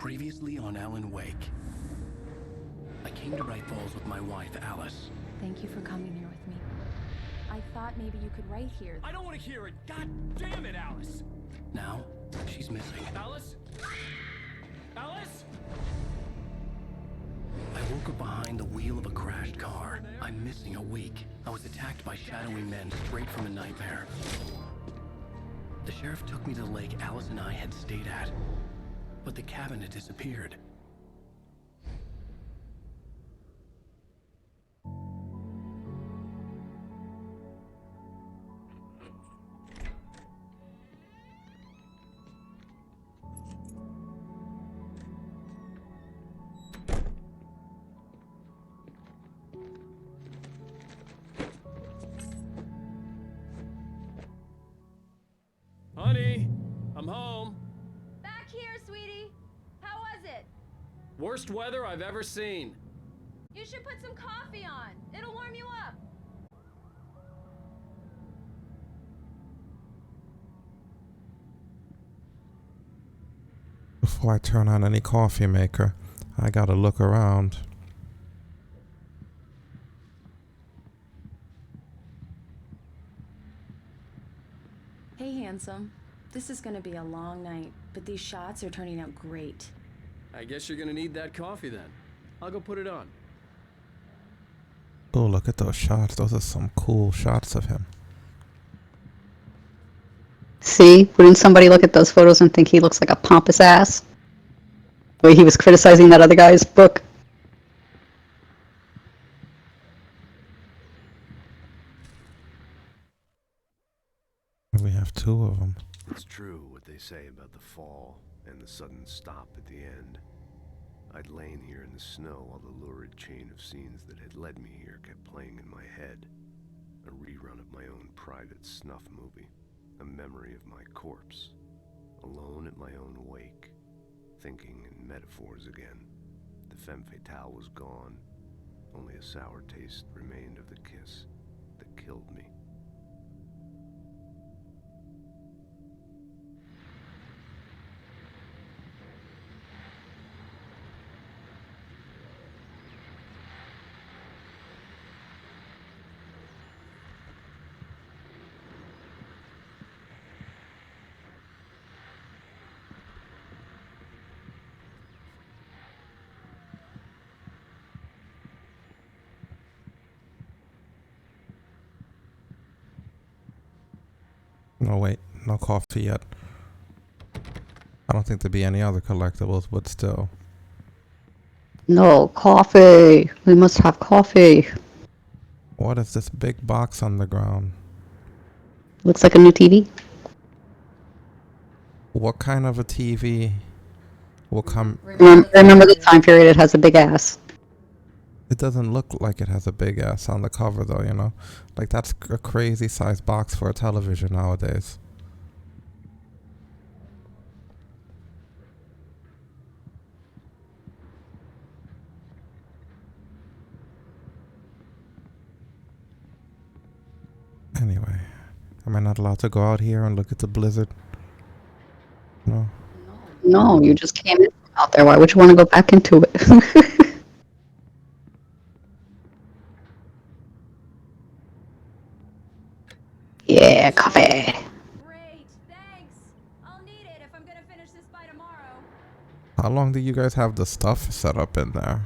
Previously on Alan Wake. I came to Bright Falls with my wife, Alice. Thank you for coming here with me. I thought maybe you could write here. I don't want to hear it! God damn it, Alice! Now, she's missing. Alice? Alice? I woke up behind the wheel of a crashed car. I'm missing a week. I was attacked by shadowy men straight from a nightmare. The sheriff took me to the lake Alice and I had stayed at, but the cabin had disappeared. Honey, I'm home. Back here, sweetie. How was it? Worst weather I've ever seen. You should put some coffee on. It'll warm you up. Before I turn on any coffee maker, I gotta look around. Hey, handsome. This is gonna be a long night, but these shots are turning out great. I guess you're gonna need that coffee then. I'll go put it on. Oh, look at those shots. Those are some cool shots of him. See, wouldn't somebody look at those photos and think he looks like a pompous ass? The way he was criticizing that other guy's book. We have two of them. It's true what they say about the fall and the sudden stop at the end. I'd lain here in the snow while the lurid chain of scenes that had led me here kept playing in my head. A rerun of my own private snuff movie. A memory of my corpse. Alone at my own wake. Thinking in metaphors again. The femme fatale was gone. Only a sour taste remained of the kiss that killed me. No, wait. No coffee yet. I don't think there'd be any other collectibles, but still. No, coffee. We must have coffee. What is this big box on the ground? Looks like a new TV. What kind of a TV will come? Remember the time period, it has a big ass. It doesn't look like it has a big ass on the cover though, you know? Like that's a crazy size box for a television nowadays. Anyway, am I not allowed to go out here and look at the blizzard? No. No, you just came in from out there. Why would you want to go back into it? Yeah, coffee. Great, thanks. I'll need it if I'm gonna finish this by tomorrow. How long do you guys have the stuff set up in there?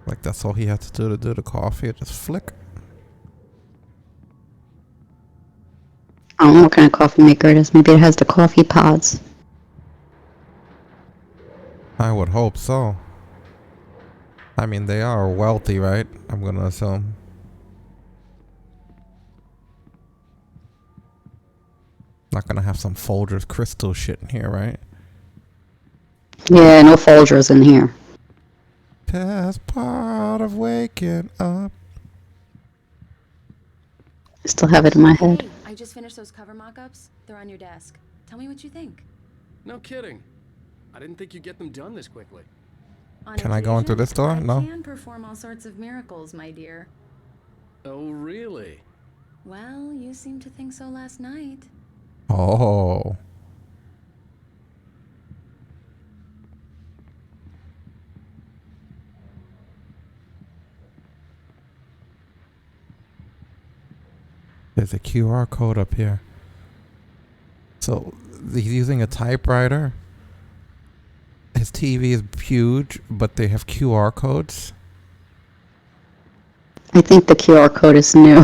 Like that's all he had to do the coffee, just flick. I don't know what kind of coffee maker it is. Maybe it has the coffee pods. I would hope so. I mean, they are wealthy, right? I'm gonna assume. Not gonna have some Folgers crystal shit in here, right? Yeah, no Folgers in here. Best part of waking up. I still have it in my head. Hey, I just finished those cover mock-ups. They're on your desk. Tell me what you think. No kidding. I didn't think you'd get them done this quickly. On Can I go in through this door? I No? can perform all sorts of miracles, my dear. Oh, really? Well, you seemed to think so last night. Oh. There's a QR code up here. So he's using a typewriter. His TV is huge, but they have QR codes. I think the QR code is new.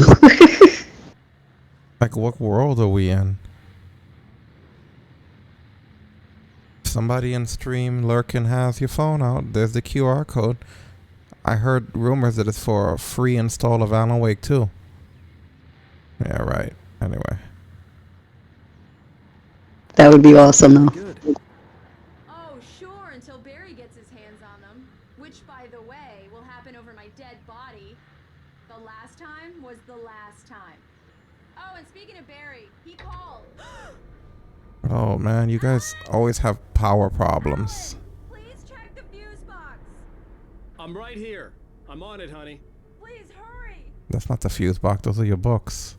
Like, what world are we in? Somebody in stream lurking has your phone out. There's the QR code. I heard rumors that it's for a free install of Alan Wake 2. Yeah, right. Anyway. That would be awesome, though. Good. Oh, sure, until Barry gets his hands on them. Which, by the way, will happen over my dead body. The last time was the last time. Oh, and speaking of Barry, he called. Oh man, you guys always have power problems. Please check the fuse box. I'm right here. I'm on it, honey. Please hurry. That's not the fuse box, those are your books.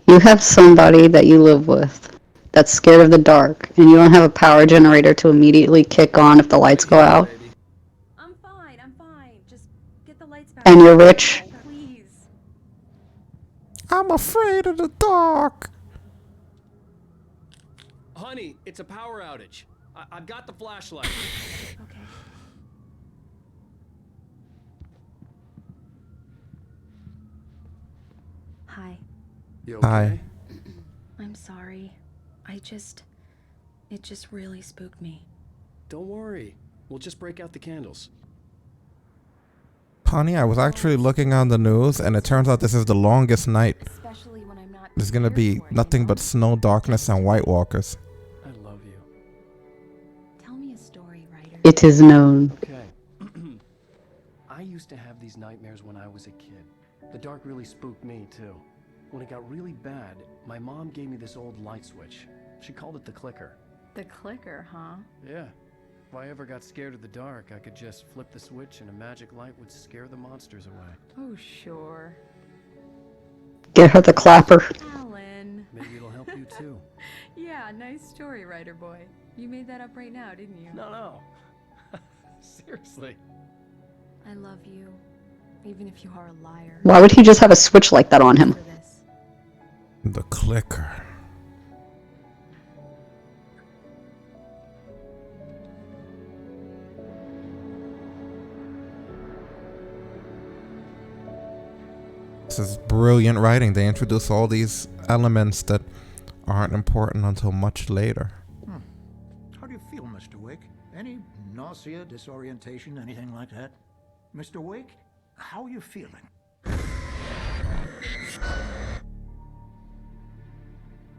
You have somebody that you live with that's scared of the dark, and you don't have a power generator to immediately kick on if the lights go out, Baby. I'm fine. Just get the lights back. and you're rich. Please. I'm afraid of the dark. Honey, it's a power outage. I've got the flashlight. Okay. Hi. You okay? Hi. I'm sorry. It just really spooked me. Don't worry. We'll just break out the candles. Honey, I was actually looking on the news, and it turns out this is the longest night. Especially when I'm not. There's gonna be prepared for it, nothing you but know? snow, darkness, and White Walkers. I love you. Tell me a story, writer. It is known. Okay. I used to have these nightmares when I was a kid. The dark really spooked me, too. When it got really bad, my mom gave me this old light switch. She called it the clicker. The clicker, huh? Yeah. If I ever got scared of the dark, I could just flip the switch and a magic light would scare the monsters away. Oh, sure. Get her the clapper. Alan. Maybe it'll help you, too. Yeah, nice story, writer boy. You made that up right now, didn't you? No. Seriously. I love you, even if you are a liar. Why would he just have a switch like that on him? For this. The clicker. This is brilliant writing. They introduce all these elements that aren't important until much later. How do you feel, Mr. Wake? Any nausea, disorientation, anything like that? Mr. Wake, how are you feeling?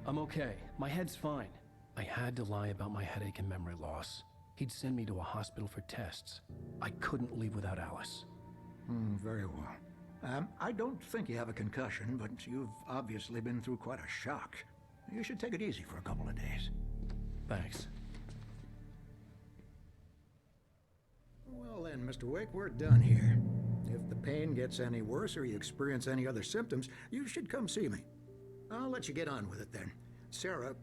I'm okay. My head's fine. I had to lie about my headache and memory loss. He'd send me to a hospital for tests. I couldn't leave without Alice. Very well. I don't think you have a concussion, but you've obviously been through quite a shock. You should take it easy for a couple of days. Thanks. Well then, Mr. Wake, we're done here. If the pain gets any worse or you experience any other symptoms, you should come see me. I'll let you get on with it then. Sarah,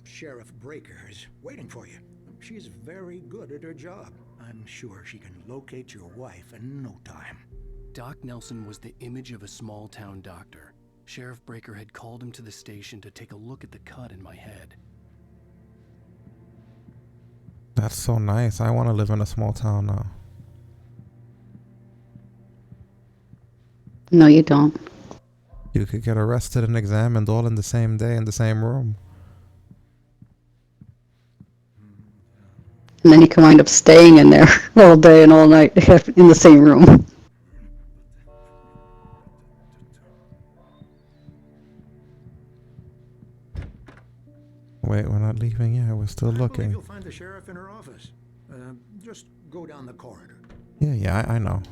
Sheriff Breaker, is waiting for you. She's very good at her job. I'm sure she can locate your wife in no time. Doc Nelson was the image of a small-town doctor. Sheriff Breaker had called him to the station to take a look at the cut in my head. That's so nice. I want to live in a small town now. No, you don't. You could get arrested and examined all in the same day in the same room. And then you can wind up staying in there all day and all night in the same room. Wait, we're not leaving yet. We're still I believe looking. you'll find the sheriff in her office. Just go down the corridor. Yeah, I know.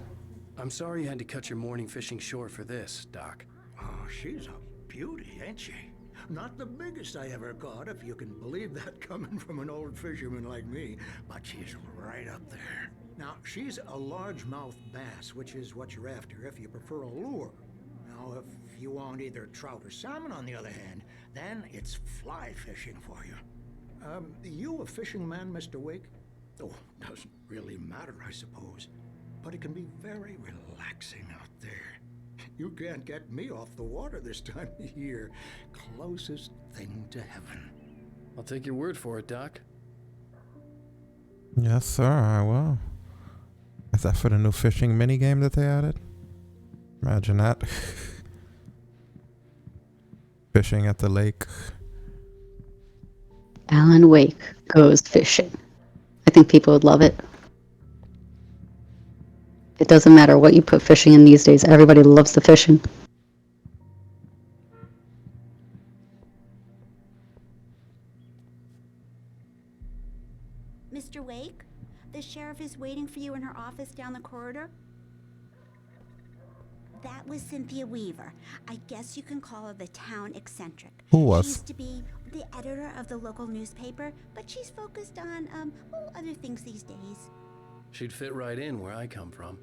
I'm sorry you had to cut your morning fishing short for this, Doc. Oh, she's a beauty, ain't she? Not the biggest I ever caught, if you can believe that coming from an old fisherman like me, but she's right up there. Now, she's a largemouth bass, which is what you're after if you prefer a lure. Now, if you want either trout or salmon, on the other hand, then it's fly fishing for you. You a fishing man, Mr. Wake? Oh, doesn't really matter, I suppose. But it can be very relaxing out there. You can't get me off the water this time of year. Closest thing to heaven. I'll take your word for it, Doc. Yes, sir, I will. Is that for the new fishing minigame that they added? Imagine that. Fishing at the lake. Alan Wake goes fishing. I think people would love it. It doesn't matter what you put fishing in these days. Everybody loves the fishing. Mr. Wake, the sheriff is waiting for you in her office down the corridor. That was Cynthia Weaver. I guess you can call her the town eccentric. Who was? She used to be the editor of the local newspaper, but she's focused on, other things these days. She'd fit right in where I come from.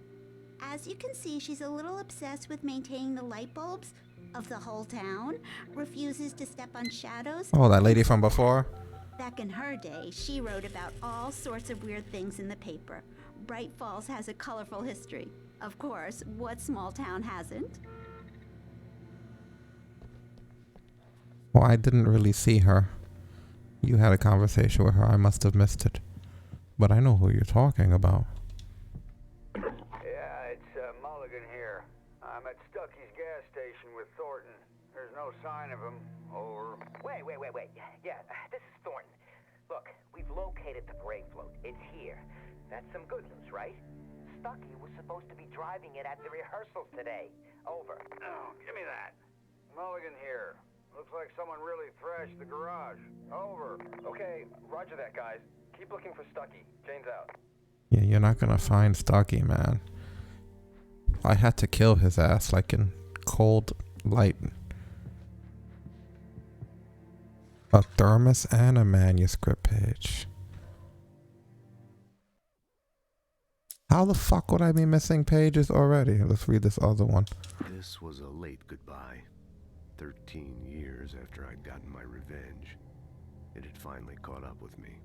As you can see, she's a little obsessed with maintaining the light bulbs of the whole town, refuses to step on shadows. Oh, that lady from before? Back in her day, she wrote about all sorts of weird things in the paper. Bright Falls has a colorful history. Of course, what small town hasn't? Well, I didn't really see her. You had a conversation with her. I must have missed it. But I know who you're talking about. Yeah, it's Mulligan here. I'm at Stucky's gas station with Thornton. There's no sign of him. Over. Wait. Yeah, this is Thornton. Look, we've located the parade float. It's here. That's some good news, right? Stucky was supposed to be driving it at the rehearsals today. Over. Oh, give me that. Mulligan here. Looks like someone really thrashed the garage. Over. Okay, roger that, guys. Keep looking for Stucky. Jane's out. Yeah, you're not gonna find Stocky, man. I had to kill his ass like in cold light. A thermos and a manuscript page. How the fuck would I be missing pages already? Let's read this other one. This was a late goodbye. 13 years after I'd gotten my revenge, it had finally caught up with me.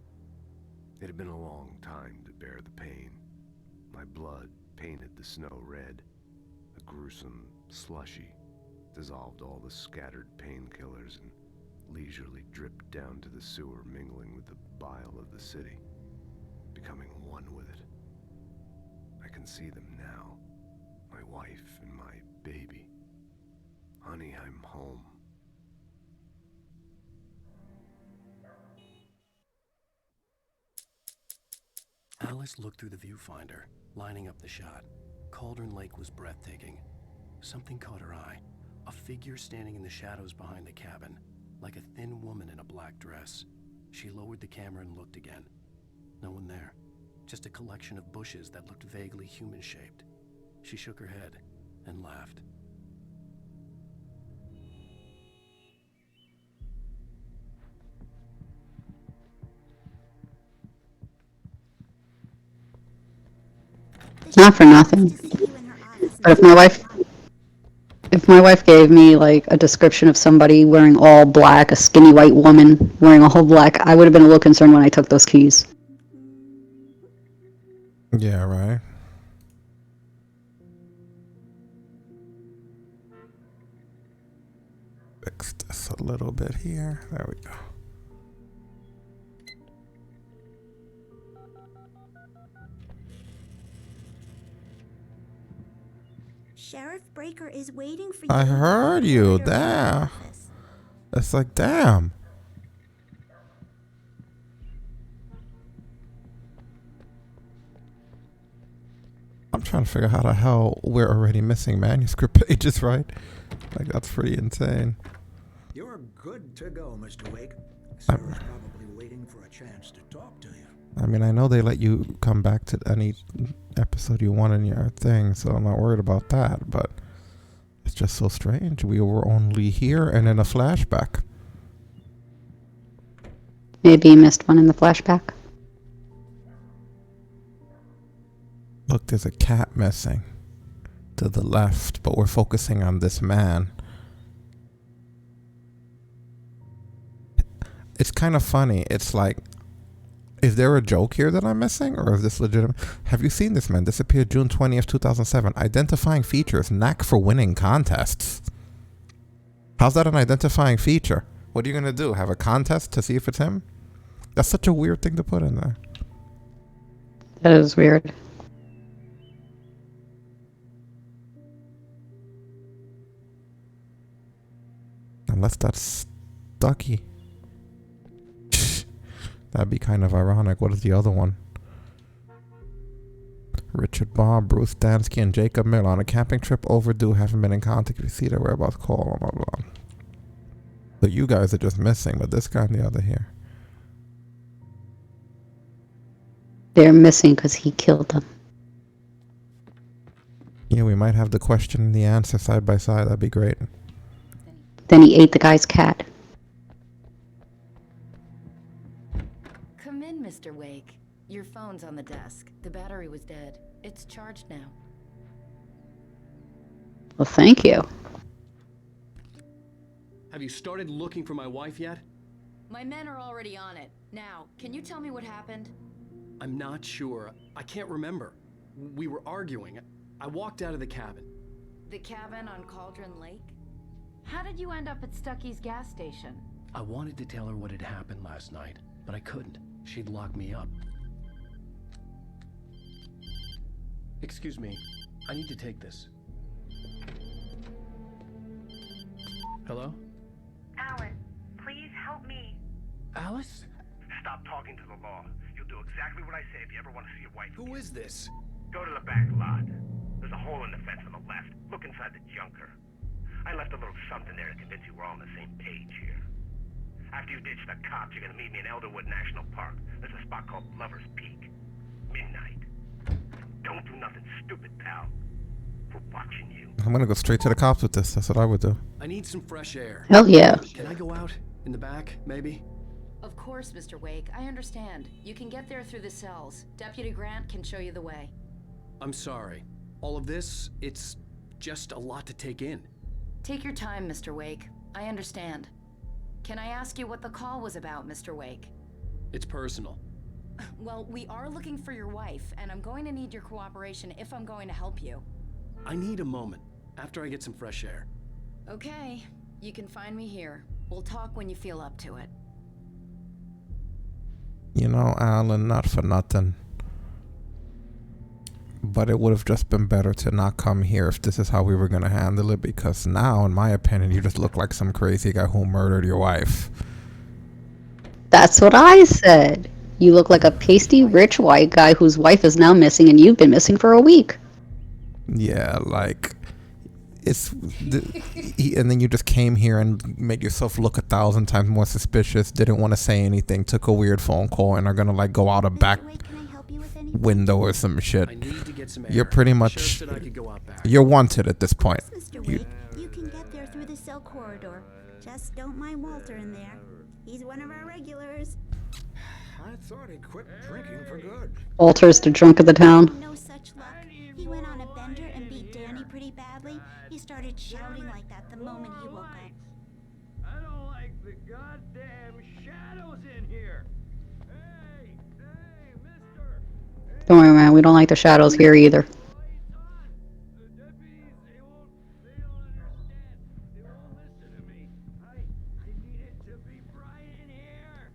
It had been a long time to bear the pain. My blood painted the snow red. A gruesome slushy dissolved all the scattered painkillers and leisurely dripped down to the sewer, mingling with the bile of the city, becoming one with it. I can see them now, my wife and my baby. Honey, I'm home. Alice looked through the viewfinder, lining up the shot. Cauldron Lake was breathtaking. Something caught her eye. A figure standing in the shadows behind the cabin, like a thin woman in a black dress. She lowered the camera and looked again. No one there. Just a collection of bushes that looked vaguely human-shaped. She shook her head and laughed. Not for nothing. But if my wife gave me like a description of somebody wearing all black, a skinny white woman wearing all black, I would have been a little concerned when I took those keys. Yeah, right. Fix this a little bit here. There we go. Sheriff Breaker is waiting for you. I heard you. Damn. It's like, damn. I'm trying to figure out how the hell we're already missing manuscript pages, right? Like, that's pretty insane. You're good to go, Mr. Wake. Sarah's probably waiting for a chance to talk to you. I mean, I know they let you come back to any episode you want in your thing, so I'm not worried about that, but it's just so strange. We were only here and in a flashback. Maybe you missed one in the flashback. Look, there's a cat missing to the left, but we're focusing on this man. It's kind of funny. It's like Is there a joke here that I'm missing, or is this legitimate? Have you seen this man? Disappeared June 20th, 2007. Identifying features, knack for winning contests. How's that an identifying feature? What are you gonna do? Have a contest to see if it's him? That's such a weird thing to put in there. That is weird. Unless that's Stucky. That'd be kind of ironic. What is the other one? Richard Bob, Bruce Dansky, and Jacob Miller on a camping trip overdue. Haven't been in contact. If you see their whereabouts, call. Blah, blah, blah. So you guys are just missing, but this guy and the other here. They're missing because he killed them. Yeah, we might have the question and the answer side by side. That'd be great. Then he ate the guy's cat. Come in, Mr. Wake. Your phone's on the desk. The battery was dead. It's charged now. Well, thank you. Have you started looking for my wife yet? My men are already on it. Now, can you tell me what happened? I'm not sure. I can't remember. We were arguing. I walked out of the cabin. The cabin on Cauldron Lake? How did you end up at Stucky's gas station? I wanted to tell her what had happened last night, but I couldn't. She'd lock me up. Excuse me. I need to take this. Hello? Alan, please help me. Alice? Stop talking to the law. You'll do exactly what I say if you ever want to see your wife again. Who is this? Go to the back lot. There's a hole in the fence on the left. Look inside the junker. I left a little something there to convince you we're all on the same page here. After you ditch the cops, you're gonna meet me in Elderwood National Park. There's a spot called Lover's Peak. Midnight. Don't do nothing stupid, pal. We're watching you. I'm gonna go straight to the cops with this. That's what I would do. I need some fresh air. Hell yeah. Can I go out? In the back, maybe? Of course, Mr. Wake. I understand. You can get there through the cells. Deputy Grant can show you the way. I'm sorry. All of this, it's just a lot to take in. Take your time, Mr. Wake. I understand. Can I ask you what the call was about, Mr. Wake? It's personal. Well, we are looking for your wife, and I'm going to need your cooperation if I'm going to help you. I need a moment, after I get some fresh air. Okay, you can find me here. We'll talk when you feel up to it. You know, Alan, not for nothing, but it would have just been better to not come here if this is how we were going to handle it, because now, in my opinion, you just look like some crazy guy who murdered your wife. That's what I said. You look like a pasty, rich white guy whose wife is now missing and you've been missing for a week. Yeah, like, and then you just came here and made yourself look 1,000 times more suspicious, didn't want to say anything, took a weird phone call, and are going to, like, go out a back window or some shit. I need to get some air. You're pretty much, Sheriff said I could go out back. you're wanted at this point. Mr. Wake, you can get there through the cell corridor. Just don't mind Walter in there. He's one of our regulars. I thought he quit drinking for good. Walter's the drunk of the town. No such luck. He went on a bender and beat Danny pretty badly. He started shouting like that the moment he woke up. I don't like the goddamn shadows in here. Hey, mister. Don't worry, man. We don't like the shadows here either. The deputies, they don't understand. They won't listen to me. I need it to be bright in here.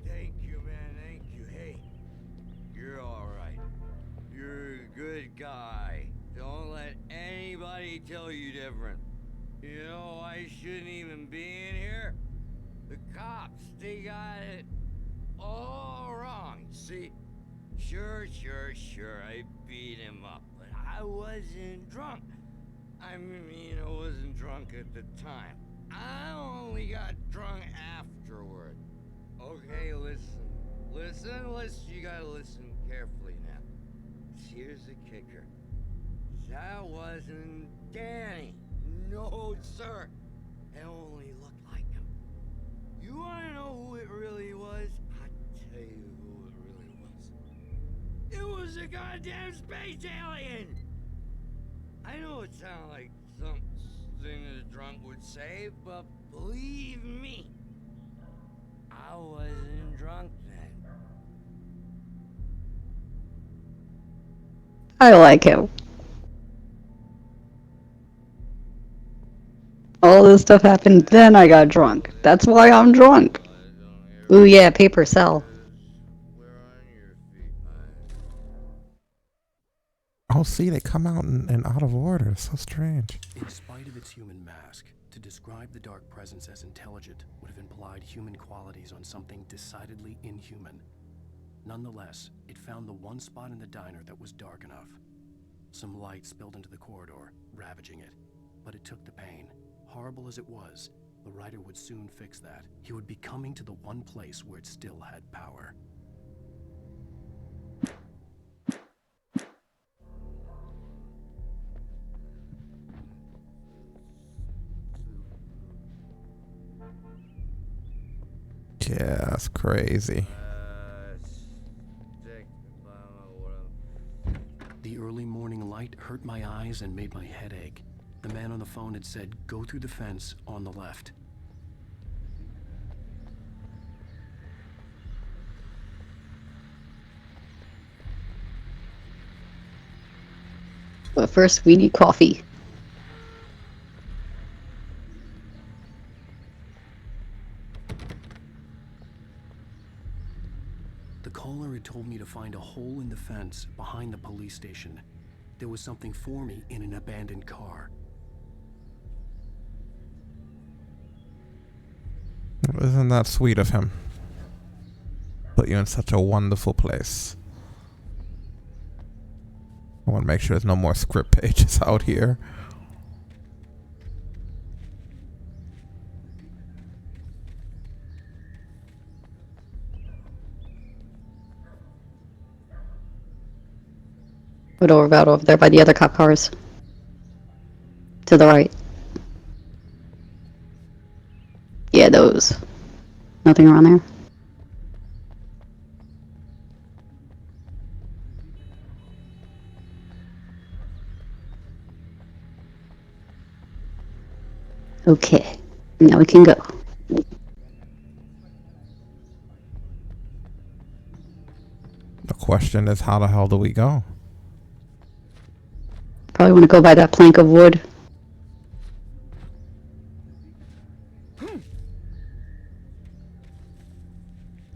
Thank you, man, thank you. Hey, you're alright. You're a good guy. Don't let anybody tell you different. You know, I shouldn't even be in here. The cops, they got it all wrong. See? Sure, I beat him up, but I wasn't drunk. I mean, I wasn't drunk at the time. I only got drunk afterward. Okay, listen, you gotta listen carefully now. Here's the kicker. That wasn't Danny. No, sir. It only looked like him. You wanna know who it really was? I'll tell you who it really was. It was a goddamn space alien! I know it sounds like something thing a drunk would say, but believe me, I wasn't drunk then. I like him. All this stuff happened, then I got drunk. That's why I'm drunk. Ooh yeah, paper sell. Oh, see, they come out in out of order. It's so strange. In spite of its human mask, to describe the dark presence as intelligent would have implied human qualities on something decidedly inhuman. Nonetheless, it found the one spot in the diner that was dark enough. Some light spilled into the corridor, ravaging it. But it took the pain. Horrible as it was, the writer would soon fix that. He would be coming to the one place where it still had power. Yeah, that's crazy. The early morning light hurt my eyes and made my head ache. The man on the phone had said, "Go through the fence on the left." But first, we need coffee. The caller had told me to find a hole in the fence behind the police station. There was something for me in an abandoned car. Isn't that sweet of him? Put you in such a wonderful place. I want to make sure there's no more script pages out here. What about over there by the other cop cars? To the right. Yeah, those. Nothing around there? Okay. Now we can go. The question is, how the hell do we go? Probably want to go by that plank of wood.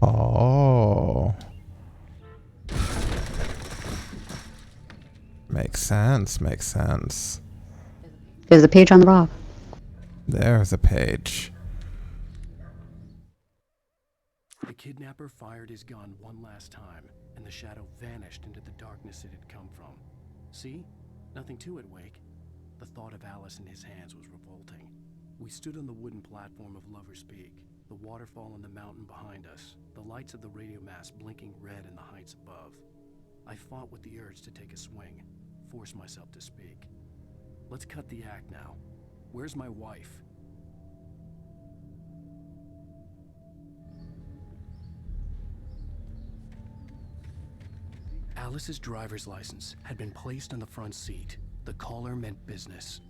Oh. Makes sense, makes sense. There's a page on the rock. There's a page. The kidnapper fired his gun one last time, and the shadow vanished into the darkness it had come from. See? Nothing to it, Wake. The thought of Alice in his hands was revolting. We stood on the wooden platform of Lover's Peak, the waterfall in the mountain behind us, the lights of the radio mast blinking red in the heights above. I fought with the urge to take a swing, force myself to speak. Let's cut the act now. Where's my wife? Alice's driver's license had been placed on the front seat. The caller meant business.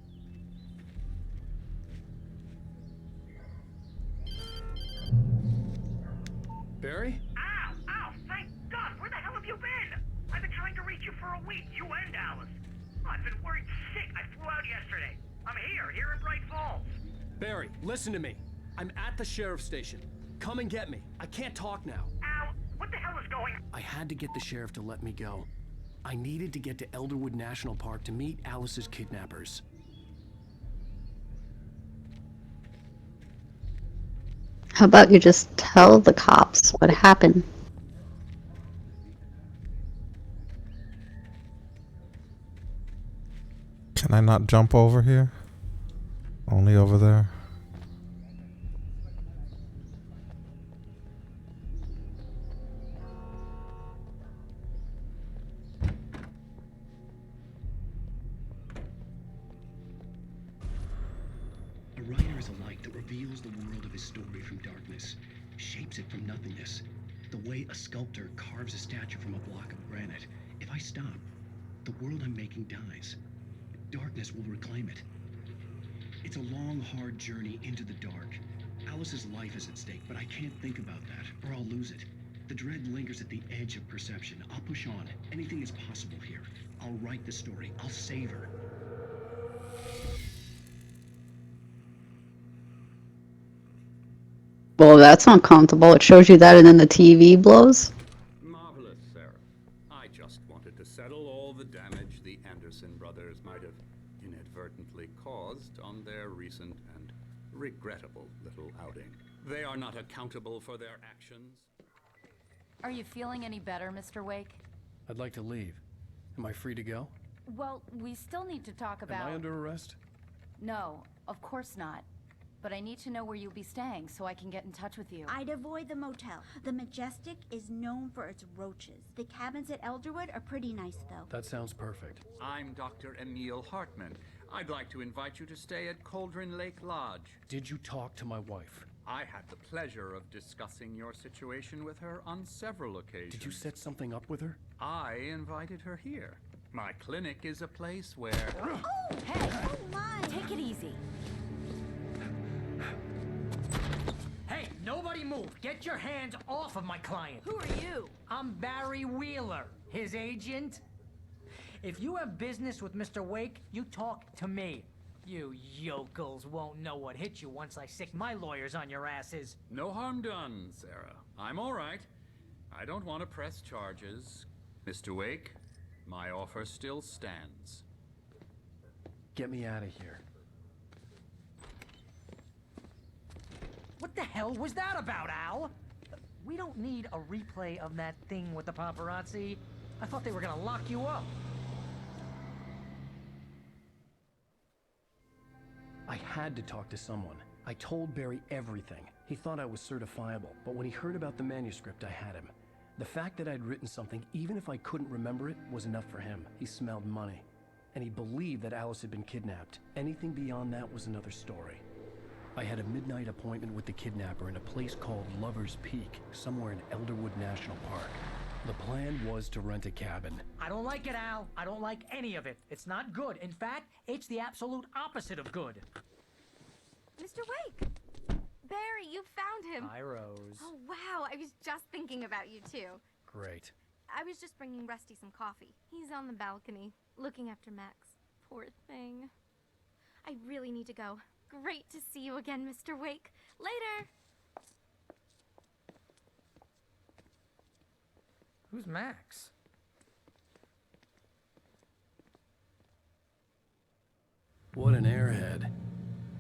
Barry? Ow! Ow! Thank God! Where the hell have you been? I've been trying to reach you for a week, you and Alice. I've been worried sick. I flew out yesterday. I'm here in Bright Falls. Barry, listen to me. I'm at the sheriff's station. Come and get me. I can't talk now. Ow! What the hell is going on? I had to get the sheriff to let me go. I needed to get to Elderwood National Park to meet Alice's kidnappers. How about you just tell the cops what happened? Can I not jump over here? Only over there. A writer is a light that reveals the world of his story from darkness, shapes it from nothingness. The way a sculptor carves a statue from a block of granite. If I stop, the world I'm making dies. Darkness will reclaim it. It's a long, hard journey into the dark. Alice's life is at stake, but I can't think about that, or I'll lose it. The dread lingers at the edge of perception. I'll push on. Anything is possible here. I'll write the story. I'll save her. Well, that's uncomfortable. It shows you that and then the TV blows. Marvelous, Sarah. I just wanted to settle all the damage the Anderson brothers might have inadvertently caused on their recent and regrettable little outing. They are not accountable for their actions. Are you feeling any better, Mr. Wake? I'd like to leave. Am I free to go? Well, we still need to talk about... Am I under arrest? No, of course not. But I need to know where you'll be staying so I can get in touch with you. I'd avoid the motel. The Majestic is known for its roaches. The cabins at Elderwood are pretty nice, though. That sounds perfect. I'm Dr. Emil Hartman. I'd like to invite you to stay at Cauldron Lake Lodge. Did you talk to my wife? I had the pleasure of discussing your situation with her on several occasions. Did you set something up with her? I invited her here. My clinic is a place where... Oh, hey! Oh my! Take it easy. Hey, nobody move! Get your hands off of my client! Who are you? I'm Barry Wheeler, his agent. If you have business with Mr. Wake, you talk to me. You yokels won't know what hit you once I sick my lawyers on your asses. No harm done, Sarah. I'm all right. I don't want to press charges. Mr. Wake, my offer still stands. Get me out of here. What the hell was that about, Al? We don't need a replay of that thing with the paparazzi. I thought they were gonna lock you up. I had to talk to someone. I told Barry everything. He thought I was certifiable, but when he heard about the manuscript, I had him. The fact that I'd written something, even if I couldn't remember it, was enough for him. He smelled money. And he believed that Alice had been kidnapped. Anything beyond that was another story. I had a midnight appointment with the kidnapper in a place called Lover's Peak, somewhere in Elderwood National Park. The plan was to rent a cabin. I don't like it, Al. I don't like any of it. It's not good. In fact, it's the absolute opposite of good. Mr. Wake! Barry, you found him! Hi, Rose. Oh, wow. I was just thinking about you, too. Great. I was just bringing Rusty some coffee. He's on the balcony, looking after Max. Poor thing. I really need to go. Great to see you again, Mr. Wake. Later! Who's Max? What an airhead.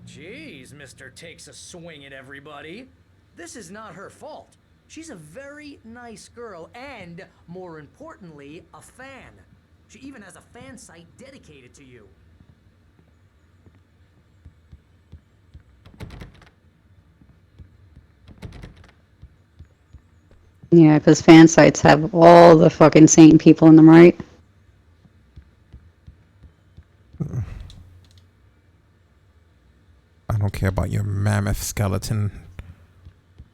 Jeez, Mr. Takes a swing at everybody. This is not her fault. She's a very nice girl and, more importantly, a fan. She even has a fan site dedicated to you. Yeah, because fan sites have all the fucking sane people in them, right? I don't care about your mammoth skeleton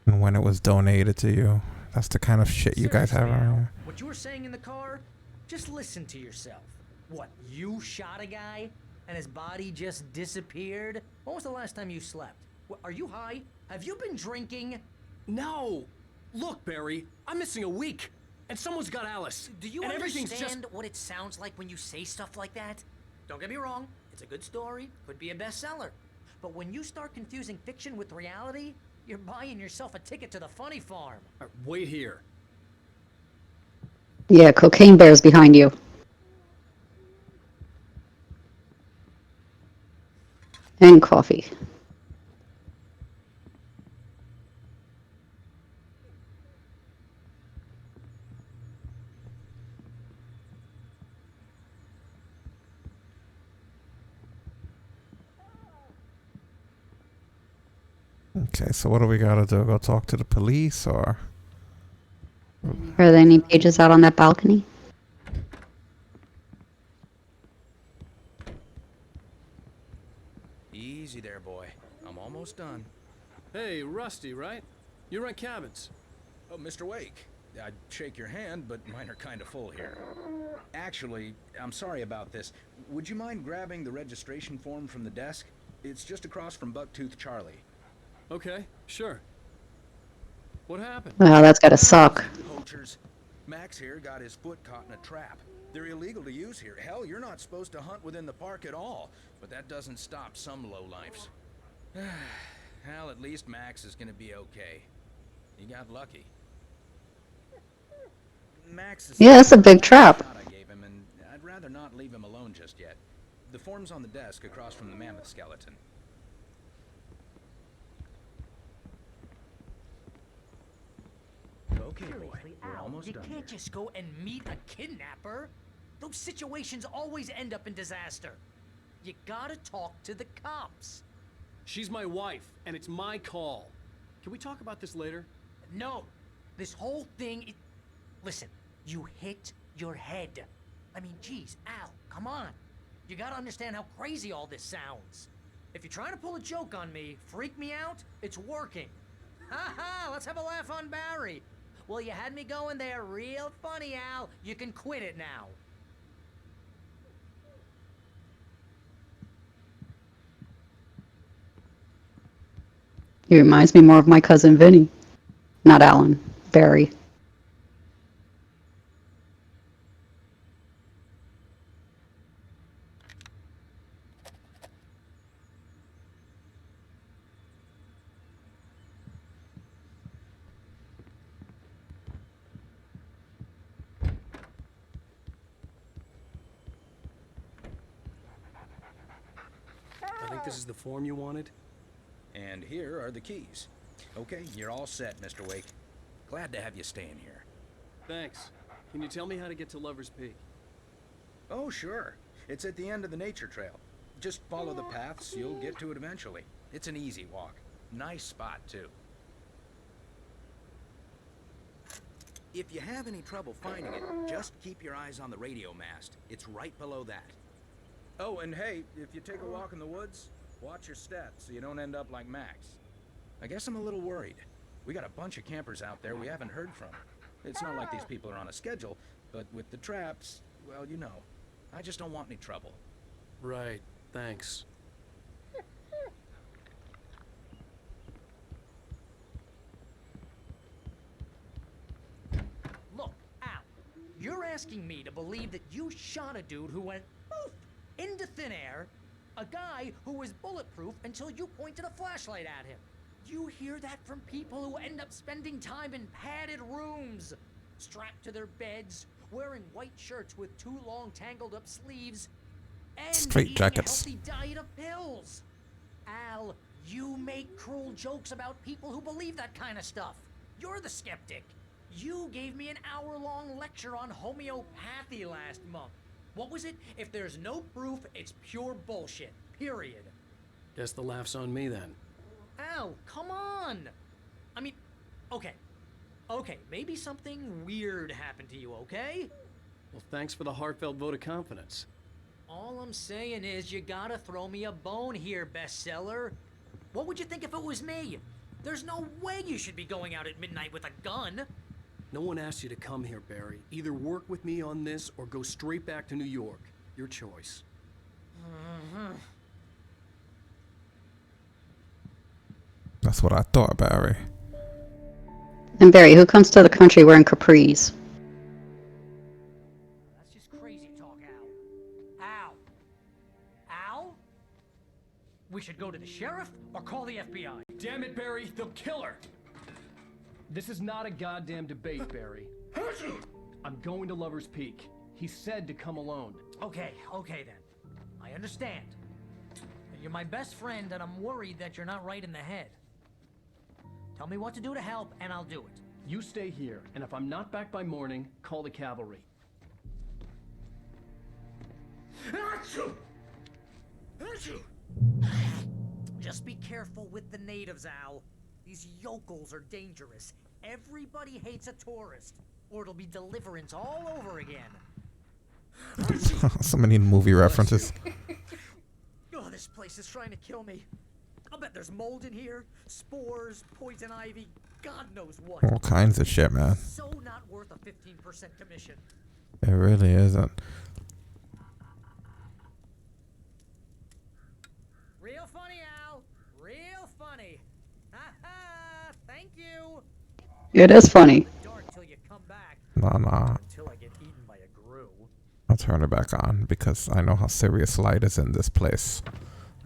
and when it was donated to you. That's the kind of shit you guys have around here. What you were saying in the car, just listen to yourself. What, you shot a guy and his body just disappeared? When was the last time you slept? What, are you high? Have you been drinking? No! Look, Barry, I'm missing a week, and someone's got Alice. Do you and everything's understand just... what it sounds like when you say stuff like that? Don't get me wrong, it's a good story, could be a bestseller. But when you start confusing fiction with reality, you're buying yourself a ticket to the funny farm. Wait here. Yeah, cocaine bear's behind you. And coffee. Okay, so what do we gotta do? Go talk to the police, or? Are there any pages out on that balcony? Easy there, boy. I'm almost done. Hey, Rusty, right? You rent cabins. Oh, Mr. Wake. I'd shake your hand, but mine are kind of full here. Actually, I'm sorry about this. Would you mind grabbing the registration form from the desk? It's just across from Bucktooth Charlie. Okay, sure. What happened? Wow, that's gotta suck. Poachers. Max here got his foot caught in a trap. They're illegal to use here. Hell, you're not supposed to hunt within the park at all. But that doesn't stop some lowlifes. Hell, at least Max is gonna be okay. He got lucky. Max is Yeah, that's a big trap. I gave him, and I'd rather not leave him alone just yet. The form's on the desk across from the mammoth skeleton. Okay, boy, we're almost done. You can't just go and meet a kidnapper. Those situations always end up in disaster. You gotta talk to the cops. She's my wife, and it's my call. Can we talk about this later? No, this whole thing. Listen, you hit your head. I mean, geez, Al, come on. You gotta understand how crazy all this sounds. If you're trying to pull a joke on me, freak me out, it's working. Ha ha, let's have a laugh on Barry. Well, you had me going there real funny, Al. You can quit it now. He reminds me more of my cousin Vinny. Not Alan, Barry. I think this is the form you wanted. And here are the keys. Okay, you're all set, Mr. Wake. Glad to have you staying here. Thanks. Can you tell me how to get to Lover's Peak? Oh, sure. It's at the end of the nature trail. Just follow the paths, you'll get to it eventually. It's an easy walk. Nice spot, too. If you have any trouble finding it, just keep your eyes on the radio mast. It's right below that. Oh, and hey, if you take a walk in the woods, watch your steps so you don't end up like Max. I guess I'm a little worried. We got a bunch of campers out there we haven't heard from. It's not like these people are on a schedule, but with the traps, well, you know. I just don't want any trouble. Right, thanks. Look, Al, you're asking me to believe that you shot a dude who went poof into thin air, a guy who was bulletproof until you pointed a flashlight at him. You hear that from people who end up spending time in padded rooms, strapped to their beds, wearing white shirts with too long tangled up sleeves, and Straight eating jackets. a healthy diet of pills. Al, you make cruel jokes about people who believe that kind of stuff. You're the skeptic. You gave me an hour-long lecture on homeopathy last month. What was it? If there's no proof, it's pure bullshit. Period. Guess the laugh's on me then. Al, come on! I mean, okay. Okay, maybe something weird happened to you, okay? Well, thanks for the heartfelt vote of confidence. All I'm saying is you gotta throw me a bone here, bestseller. What would you think if it was me? There's no way you should be going out at midnight with a gun. No one asked you to come here, Barry. Either work with me on this or go straight back to New York. Your choice. That's what I thought, Barry. And Barry, who comes to the country wearing capris? That's just crazy talk, Al. Al. Al? We should go to the sheriff or call the FBI. Damn it, Barry, they'll kill her! This is not a goddamn debate, Barry. I'm going to Lover's Peak. He said to come alone. Okay, okay then. I understand. You're my best friend and I'm worried that you're not right in the head. Tell me what to do to help and I'll do it. You stay here, and if I'm not back by morning, call the cavalry. Just be careful with the natives, Al. These yokels are dangerous. Everybody hates a tourist, or it'll be Deliverance all over again. So many movie references. Oh, this place is trying to kill me. I'll bet there's mold in here, spores, poison ivy, God knows what. All kinds of shit, man. So not worth a 15% commission. It really isn't. Real funny, It is funny. Nah. I'll turn it back on because I know how serious light is in this place.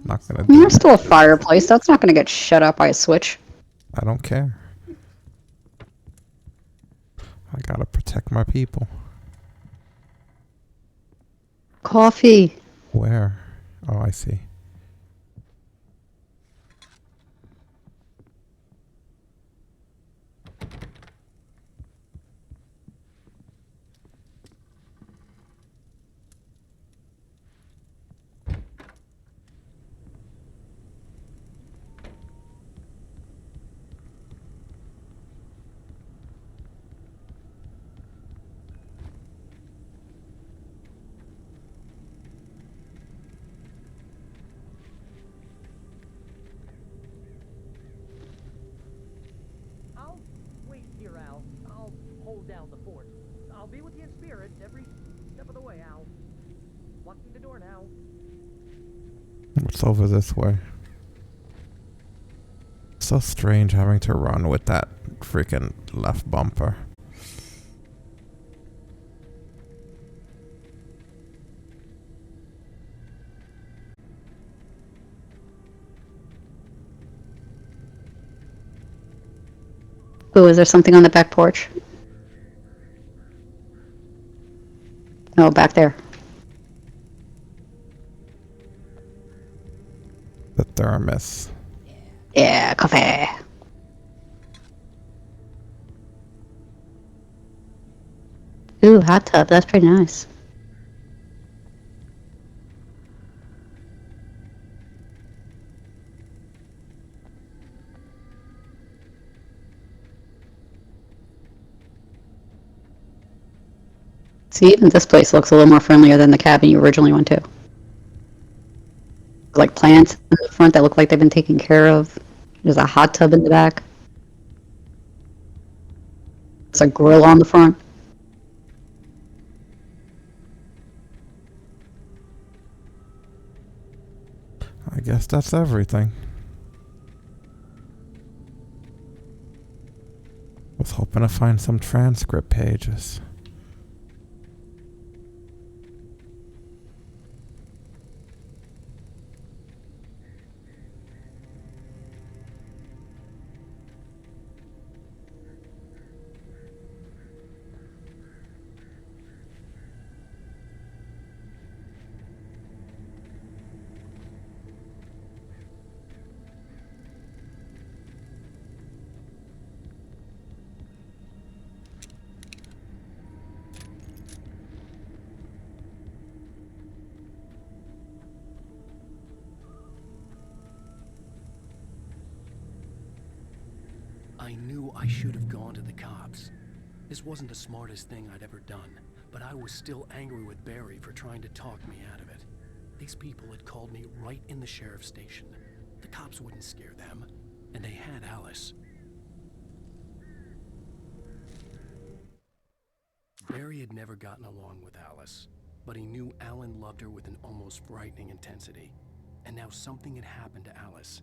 Not gonna do There's it. still a fireplace. That's not gonna get shut up by a switch. I don't care. I gotta protect my people. Coffee. Where? Oh, I see. I'll wait here, Al. I'll hold down the fort. I'll be with you in spirit every step of the way, Al. Locking the door now. It's over this way. So strange having to run with that freaking left bumper. Ooh, is there something on the back porch? No, back there. The thermos. Yeah, coffee. Ooh, hot tub. That's pretty nice. See, even this place looks a little more friendlier than the cabin you originally went to. Like plants in the front that look like they've been taken care of. There's a hot tub in the back. There's a grill on the front. I guess that's everything. Was hoping to find some transcript pages. I knew I should have gone to the cops. This wasn't the smartest thing I'd ever done, but I was still angry with Barry for trying to talk me out of it. These people had called me right in the sheriff's station. The cops wouldn't scare them, and they had Alice. Barry had never gotten along with Alice, but he knew Alan loved her with an almost frightening intensity. And now something had happened to Alice.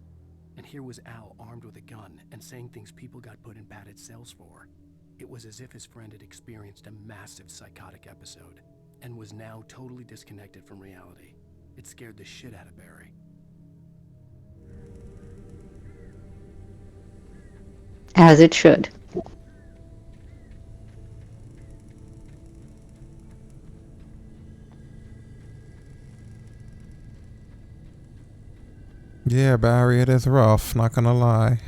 And here was Al armed with a gun and saying things people got put in padded cells for. It was as if his friend had experienced a massive psychotic episode and was now totally disconnected from reality. It scared the shit out of Barry. As it should. Yeah, Barry, it is rough, not gonna lie.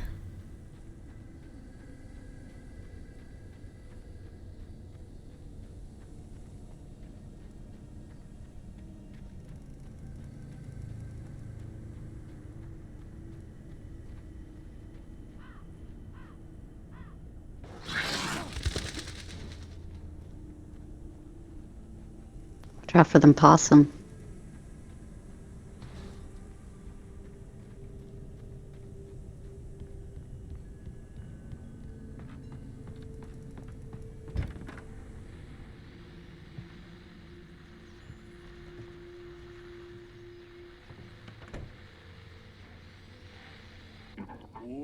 Watch out for them possum.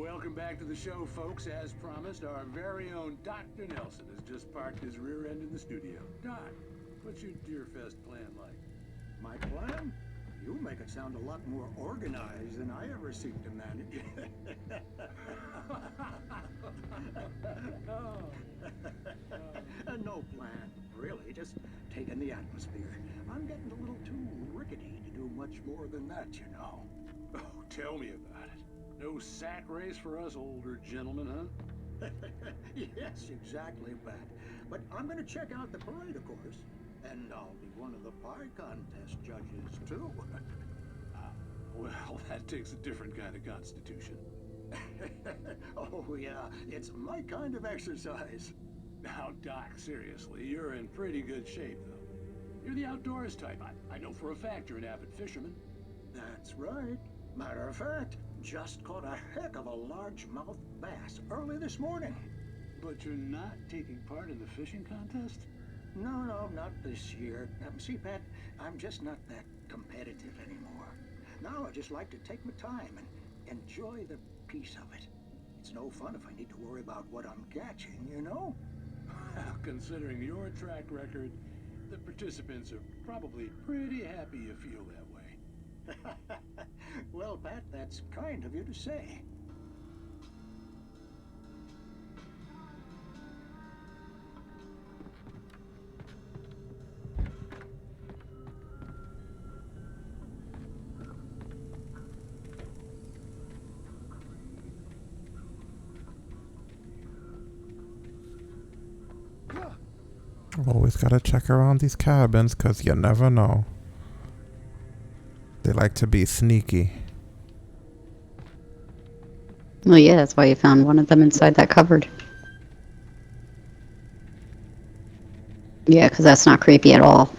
Welcome back to the show, folks. As promised, our very own Dr. Nelson has just parked his rear end in the studio. Doc, what's your Deerfest plan like? My plan? You make it sound a lot more organized than I ever seem to manage. No plan, really. Just taking the atmosphere. I'm getting a little too rickety to do much more than that, you know. Oh, tell me about it. No sack race for us older gentlemen, huh? Yes, exactly, Pat. But I'm gonna check out the parade, of course. And I'll be one of the pie contest judges, too. Well, that takes a different kind of constitution. Oh, yeah. It's my kind of exercise. Now, Doc, seriously, you're in pretty good shape, though. You're the outdoors type. I know for a fact you're an avid fisherman. That's right. Matter of fact, just caught a heck of a largemouth bass early this morning. But you're not taking part in the fishing contest? No, not this year. See, Pat, I'm just not that competitive anymore. Now I just like to take my time and enjoy the peace of it. It's no fun if I need to worry about what I'm catching, you know? Well, considering your track record, the participants are probably pretty happy you feel that way. Well, Pat, that's kind of you to say. Always gotta check around these cabins, 'cause you never know. They like to be sneaky. Well, yeah, that's why you found one of them inside that cupboard. Yeah, because that's not creepy at all.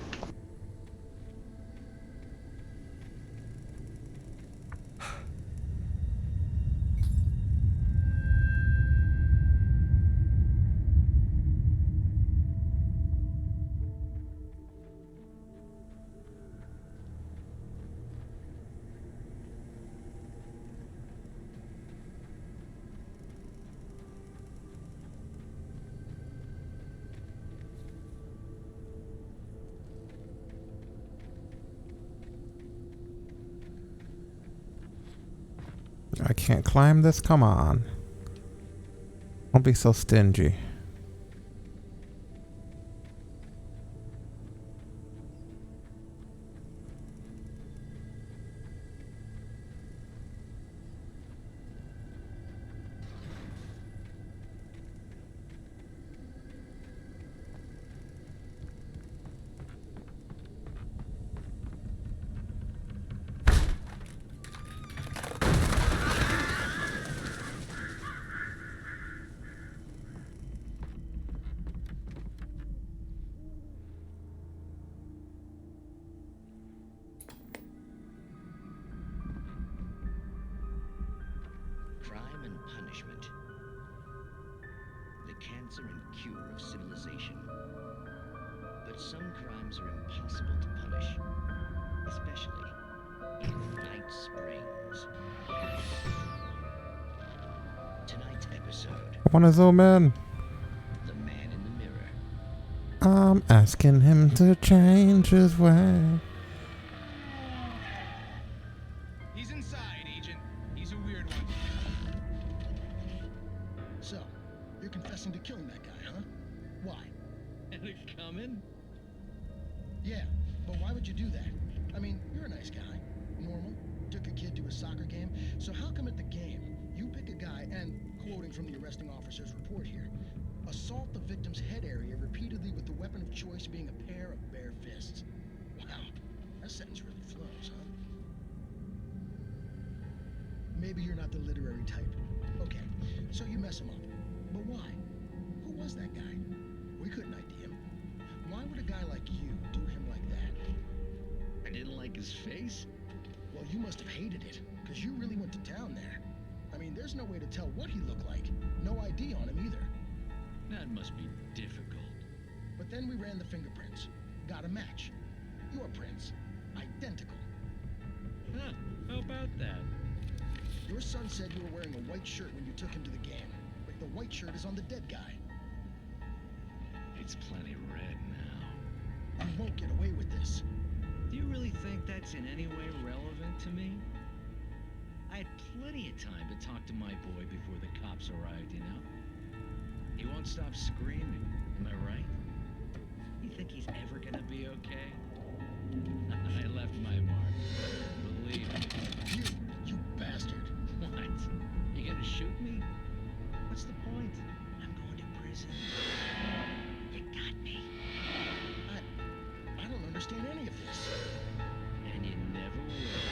I can't climb this? Come on. Don't be so stingy. Crime and punishment. The cancer and cure of civilization. But some crimes are impossible to punish. Especially in Night Springs. Tonight's episode. I wanna zoom in. The Man in the Mirror. I'm asking him to change his way. He's inside, Agent. He's a weird one. So, you're confessing to killing that guy, huh? Why? And it coming? Yeah, but why would you do that? I mean, you're a nice guy. Normal. Took a kid to a soccer game. So how come at the game, you pick a guy and, quoting from the arresting officer's report here, assault the victim's head area repeatedly with the weapon of choice being a pair of bare fists? Wow, that sentence really flows, huh? Maybe you're not the literary type. Okay, so you mess him up. But why? Who was that guy? We couldn't ID him. Why would a guy like you do him like that? I didn't like his face? Well, you must have hated it, because you really went to town there. I mean, there's no way to tell what he looked like. No ID on him either. That must be difficult. But then we ran the fingerprints. Got a match. Your prints. Identical. Huh, how about that? Your son said you were wearing a white shirt when you took him to the game. But the white shirt is on the dead guy. It's plenty red now. You won't get away with this. Do you really think that's in any way relevant to me? I had plenty of time to talk to my boy before the cops arrived, you know? He won't stop screaming, am I right? You think he's ever gonna be okay? I left my mark. Believe me. You bastard. What? You gonna shoot me? What's the point? I'm going to prison. You got me. I don't understand any of this. And you never will.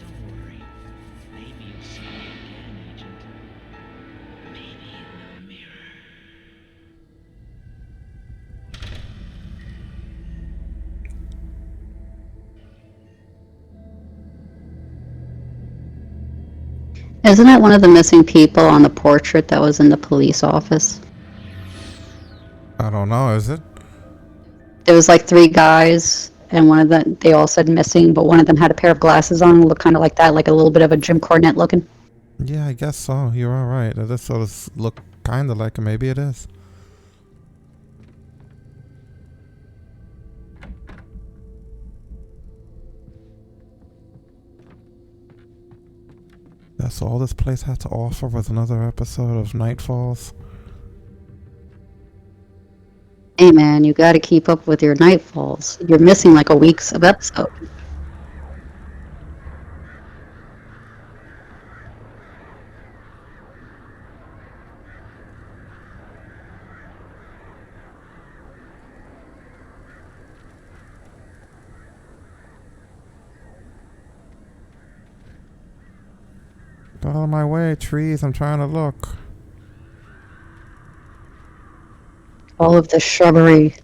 Don't worry. Maybe you'll see me again, Agent. Maybe in the mirror. Isn't that one of the missing people on the portrait that was in the police office? I don't know, is it? There was like 3 guys, and one of them, they all said missing, but one of them had a pair of glasses on, looked kind of like that, like a little bit of a Jim Cornette looking. Yeah, I guess so. You're all right. This sort of look kind of like it. Maybe it is. That's all this place had to offer was another episode of Night Falls. Hey man, you gotta keep up with your Nightfalls. You're missing like a week's of episode. Get out of my way, trees. I'm trying to look. All of the shrubbery.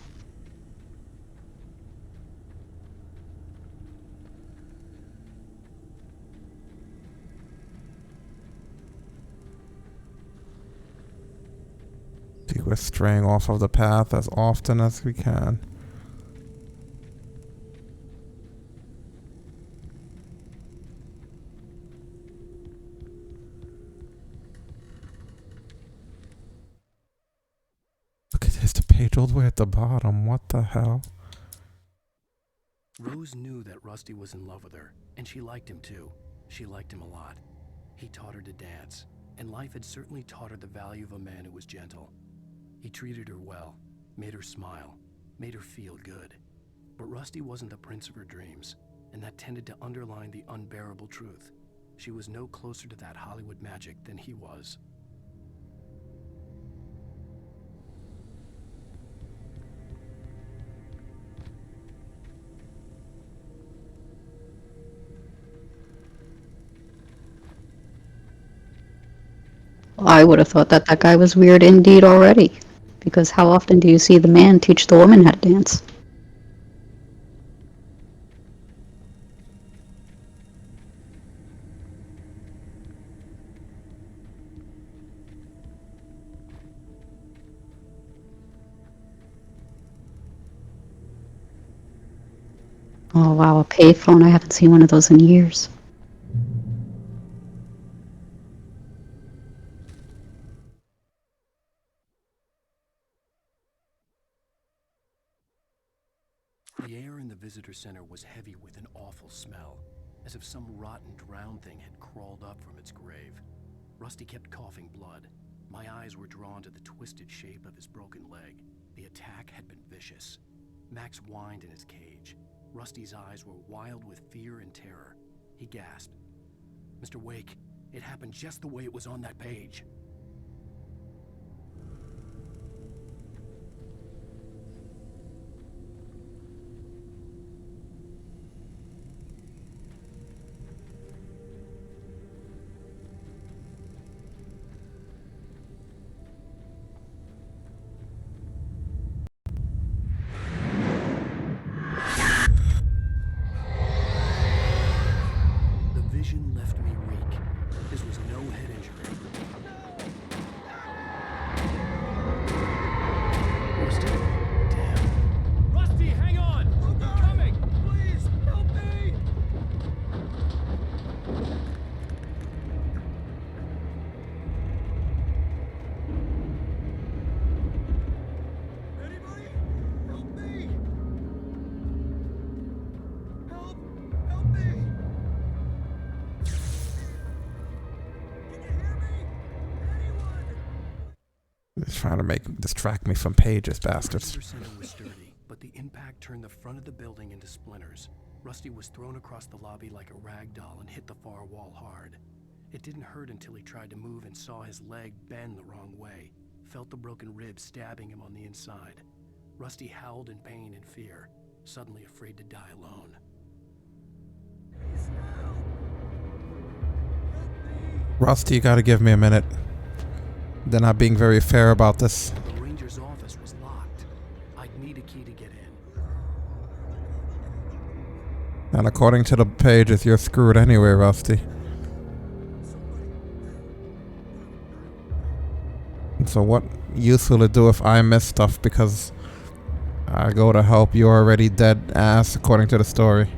See, we're straying off of the path as often as we can. Look at this, the page all the way at the bottom. What the hell? Rose knew that Rusty was in love with her, and she liked him too. She liked him a lot. He taught her to dance, and life had certainly taught her the value of a man who was gentle. He treated her well, made her smile, made her feel good. But Rusty wasn't the prince of her dreams, and that tended to underline the unbearable truth. She was no closer to that Hollywood magic than he was. I would have thought that that guy was weird indeed already. Because how often do you see the man teach the woman how to dance? Oh wow, a payphone. I haven't seen one of those in years. The air in the visitor center was heavy with an awful smell, as if some rotten drowned thing had crawled up from its grave. Rusty kept coughing blood. My eyes were drawn to the twisted shape of his broken leg. The attack had been vicious. Max whined in his cage. Rusty's eyes were wild with fear and terror. He gasped. "Mr. Wake, it happened just the way it was on that page." The vision left me weak. This was no head injury. He's trying to distract me from pages, bastards. 100% was sturdy, but the impact turned the front of the building into splinters. Rusty was thrown across the lobby like a rag doll and hit the far wall hard. It didn't hurt until he tried to move and saw his leg bend the wrong way, felt the broken ribs stabbing him on the inside. Rusty howled in pain and fear, suddenly afraid to die alone. Rusty, you gotta give me a minute. They're not being very fair about this. The ranger's office was locked. I'd need a key to get in. And according to the pages, you're screwed anyway, Rusty. So what use will it do if I miss stuff because I go to help you already dead ass, according to the story?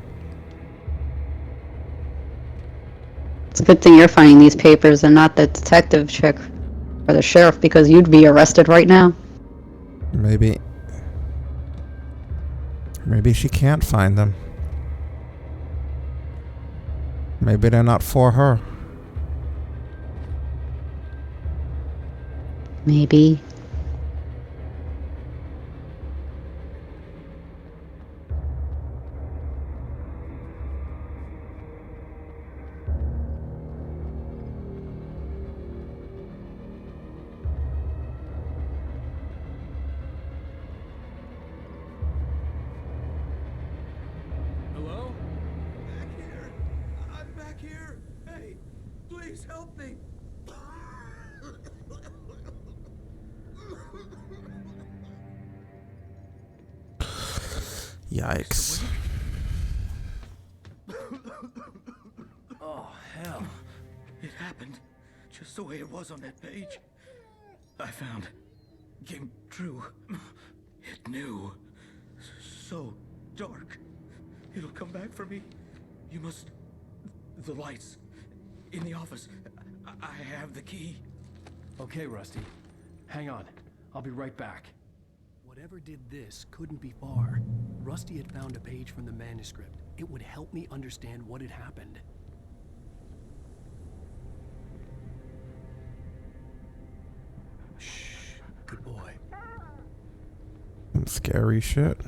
It's a good thing you're finding these papers and not the detective chick or the sheriff, because you'd be arrested right now. Maybe she can't find them. Maybe they're not for her. Maybe. Hello? Back here. I'm back here. Hey, please help me. Yikes. Oh, hell. It happened just the way it was on that page. I found. Came true. It knew. So dark. It'll come back for me. You must... The lights. In the office. I have the key. Okay, Rusty. Hang on. I'll be right back. Whatever did this couldn't be far. Rusty had found a page from the manuscript. It would help me understand what had happened. Shh. Good boy. Some scary shit.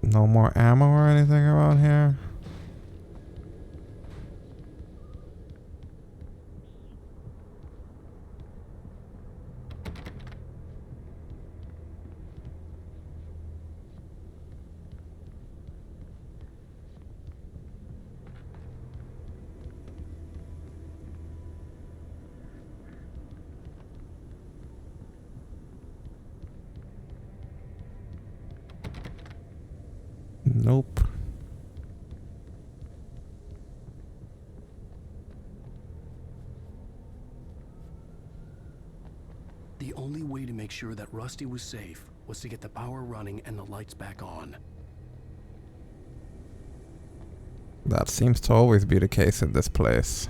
No more ammo or anything around here? Nope. The only way to make sure that Rusty was safe was to get the power running and the lights back on. That seems to always be the case in this place.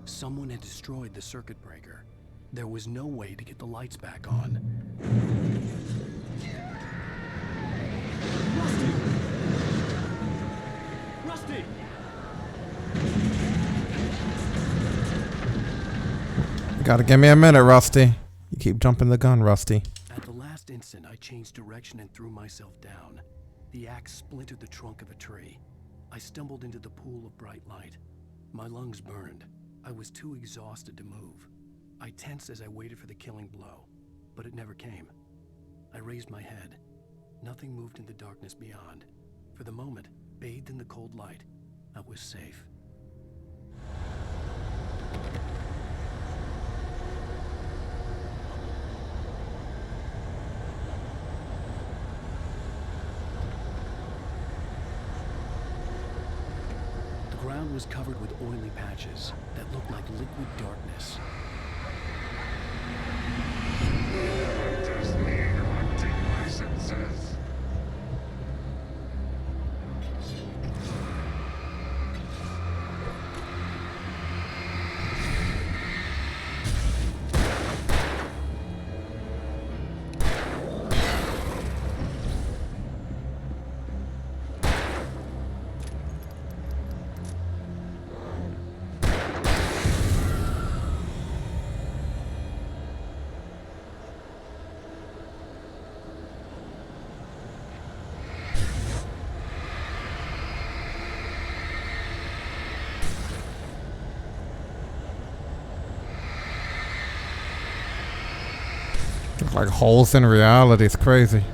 Someone had destroyed the circuit breaker. There was no way to get the lights back on. Rusty! You gotta give me a minute, Rusty. You keep jumping the gun, Rusty. At the last instant, I changed direction and threw myself down. The axe splintered the trunk of a tree. I stumbled into the pool of bright light. My lungs burned. I was too exhausted to move. I tensed as I waited for the killing blow, but it never came. I raised my head. Nothing moved in the darkness beyond. For the moment, bathed in the cold light, I was safe. The ground was covered with oily patches that looked like liquid darkness. Like holes in reality. It's crazy.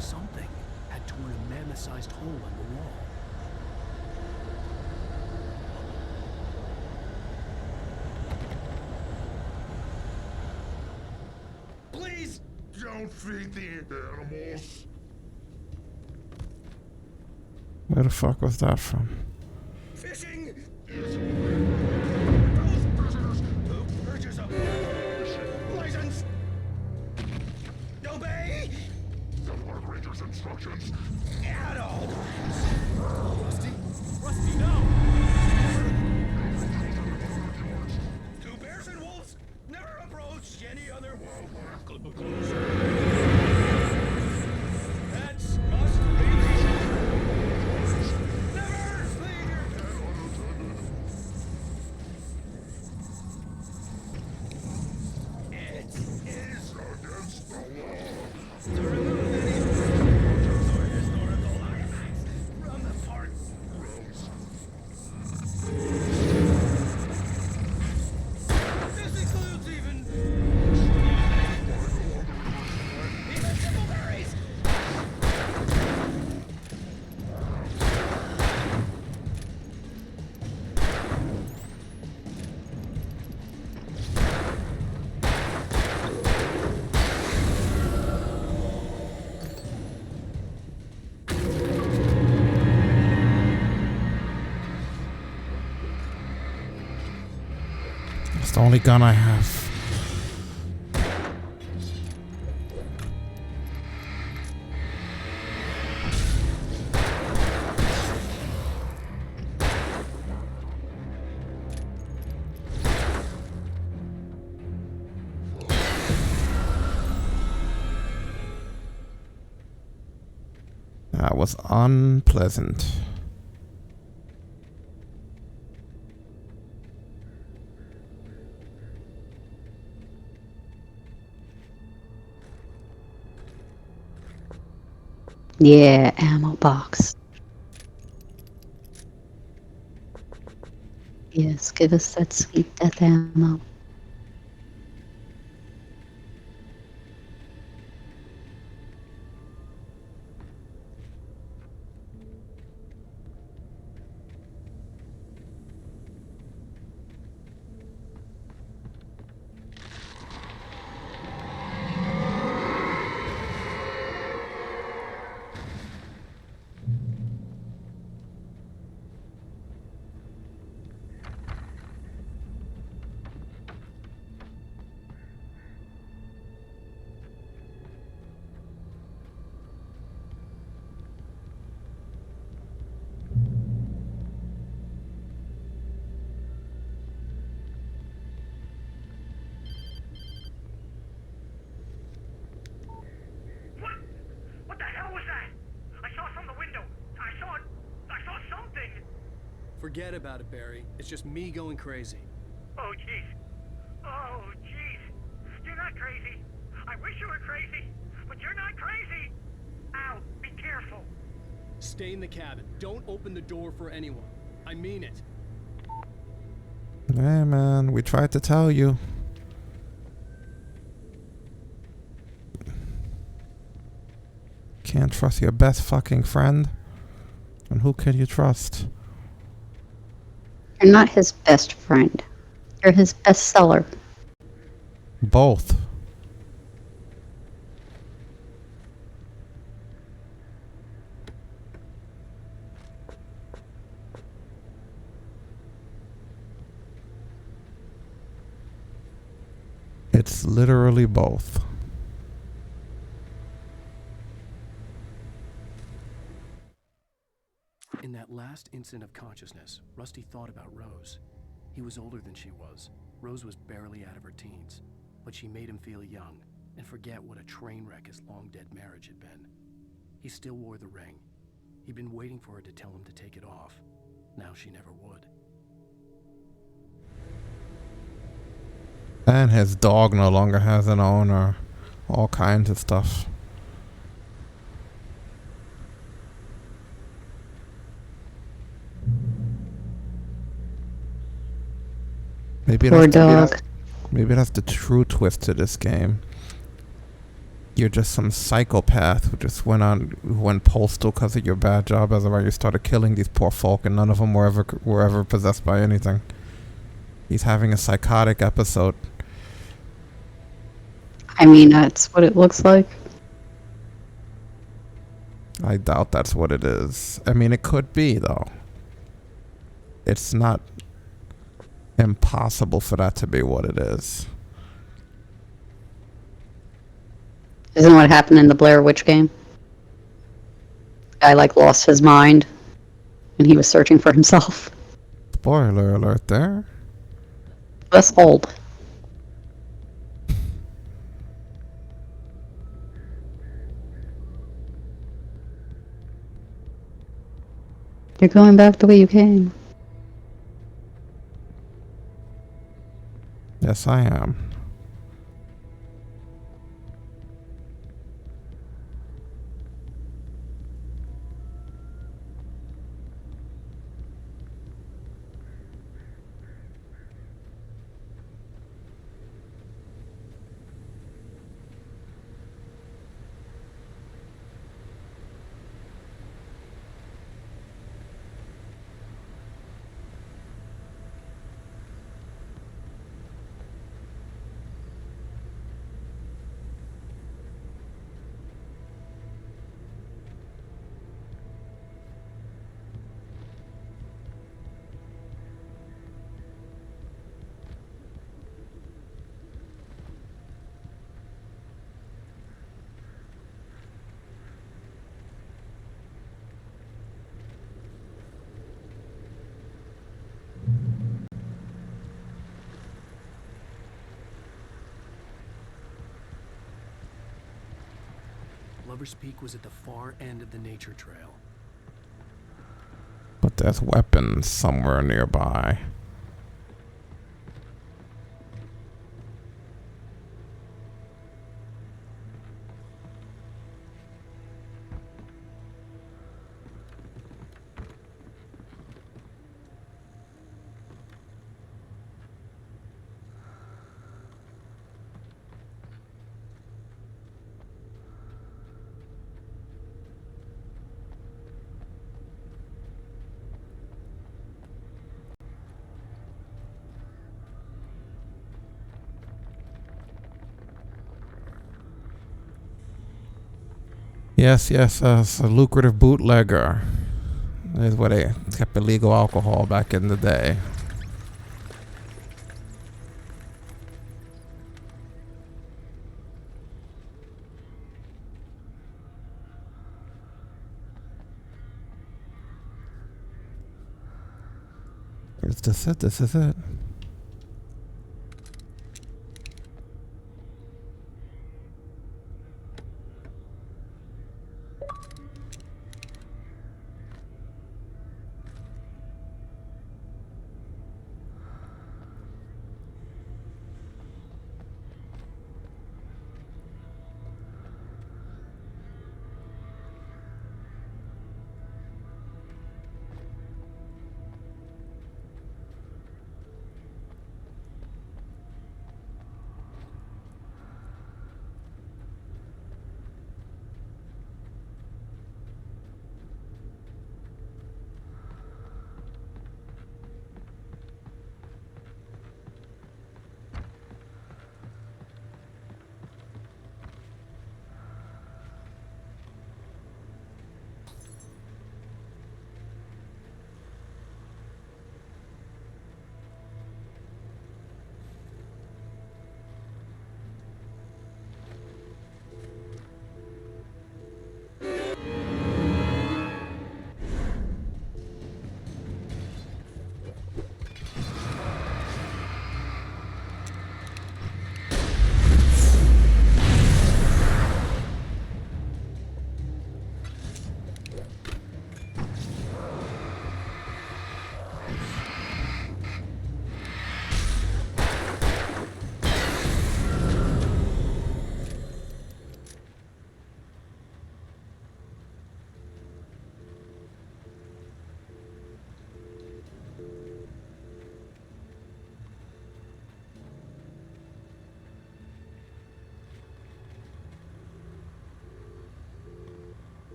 Something had torn a mammoth-sized hole in the wall. Please don't feed the animals. Where the fuck was that from? Fishing! Purchase a license! Obey! Follow the ranger's instructions. At all! Rusty! Rusty, no! Two bears and wolves never approached any other wildlife. Pets must be never leave your pet unattended. It is against the law to remove any or historical artifacts from the park. This includes even tickleberries. It's the only gun I have. That was unpleasant. Yeah, ammo box. Yes, give us that sweet death ammo. What the hell was that? I saw from the window. I saw something. Forget about it, Barry. It's just me going crazy. Oh, jeez. Oh, jeez. You're not crazy. I wish you were crazy, but you're not crazy. Ow, be careful. Stay in the cabin. Don't open the door for anyone. I mean it. Hey man, we tried to tell you. Can't trust your best fucking friend? And who can you trust? You're not his best friend. You're his bestseller. Both. It's literally both. In that last instant of consciousness, Rusty thought about Rose. He was older than she was. Rose was barely out of her teens, but she made him feel young and forget what a train wreck his long-dead marriage had been. He still wore the ring. He'd been waiting for her to tell him to take it off. Now she never would. And his dog no longer has an owner. All kinds of stuff. Maybe Poor dog. Maybe that's the true twist to this game. You're just some psychopath who just went postal because of your bad job as a writer. You started killing these poor folk, and none of them were ever possessed by anything. He's having a psychotic episode. I mean, that's what it looks like. I doubt that's what it is. I mean, it could be, though. It's not impossible for that to be what it is. Isn't what happened in the Blair Witch game? Guy, lost his mind, and he was searching for himself. Spoiler alert there. That's old. You're going back the way you came. Yes, I am. Lover's Peak was at the far end of the nature trail. But there's weapons somewhere nearby. Yes, as a lucrative bootlegger. Is where they kept illegal alcohol back in the day. Is this it? This is it.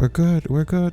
We're good. We're good.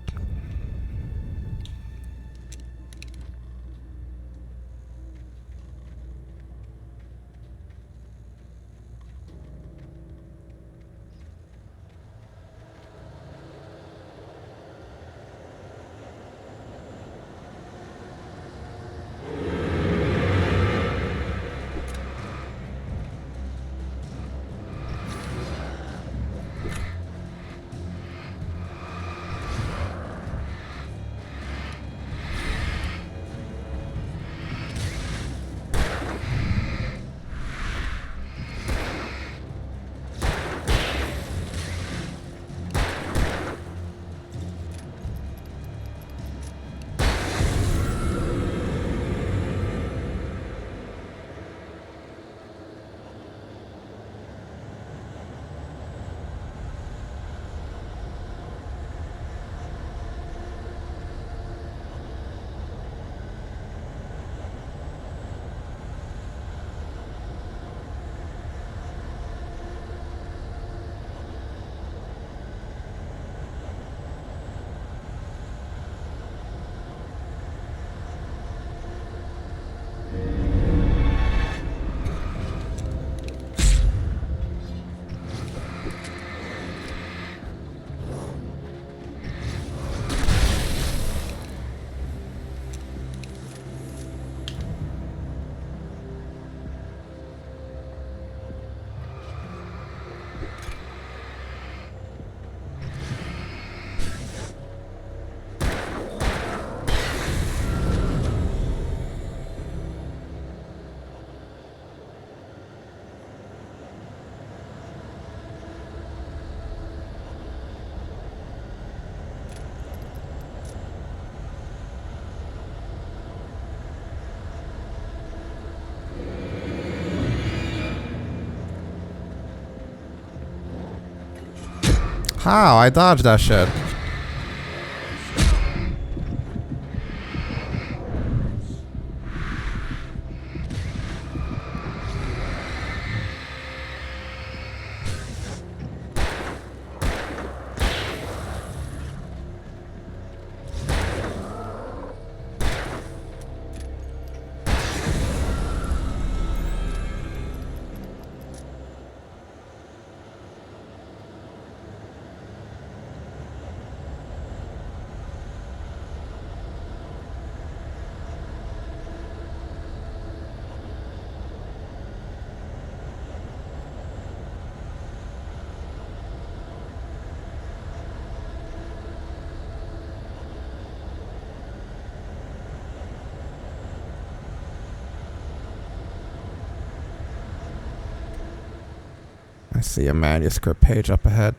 How? I dodged that shit. I see a manuscript page up ahead.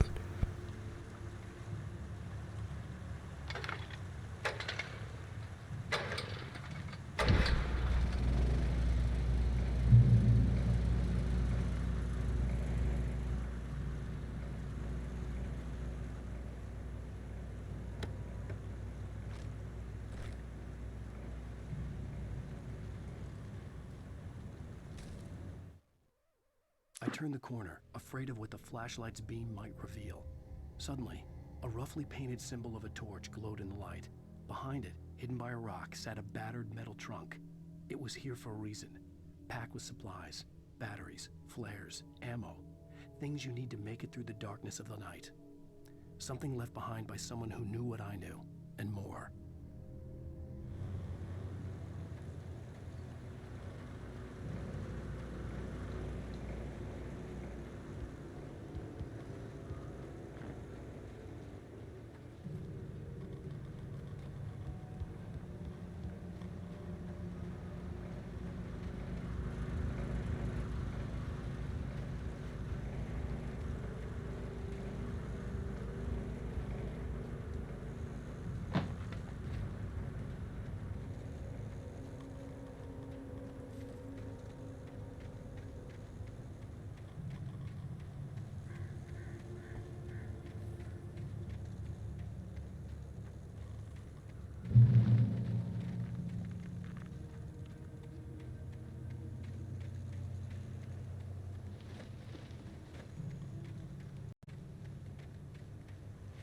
I turned the corner, afraid of what the flashlight's beam might reveal. Suddenly, a roughly painted symbol of a torch glowed in the light. Behind it, hidden by a rock, sat a battered metal trunk. It was here for a reason. Packed with supplies, batteries, flares, ammo. Things you need to make it through the darkness of the night. Something left behind by someone who knew what I knew, and more.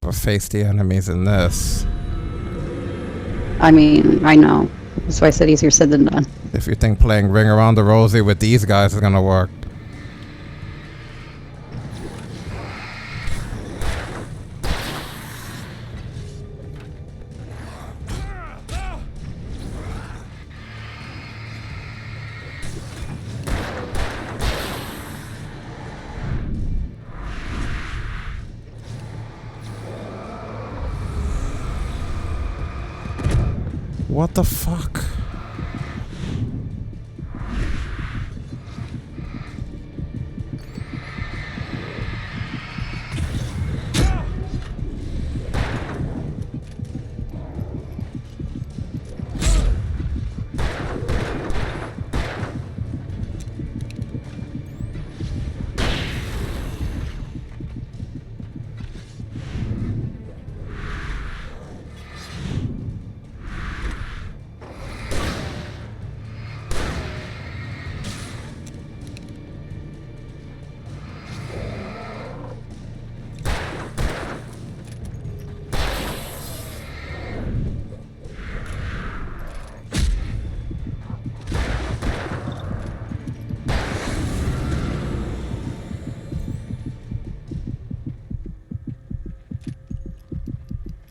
rather face the enemies in this. I mean, I know. That's why I said easier said than done. If you think playing Ring Around the Rosie with these guys is gonna work. What the fuck?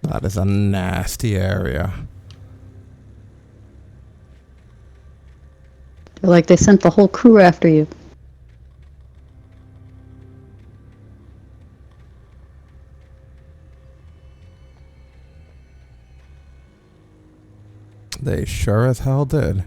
That is a nasty area. They're like they sent the whole crew after you. They sure as hell did.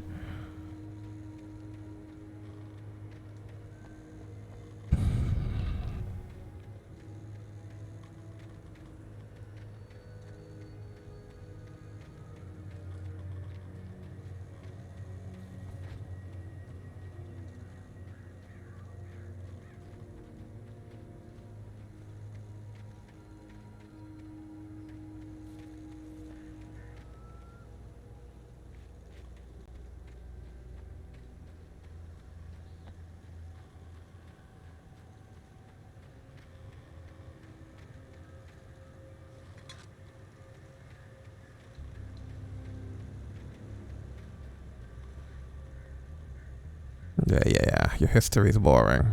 Yeah. Your history's boring.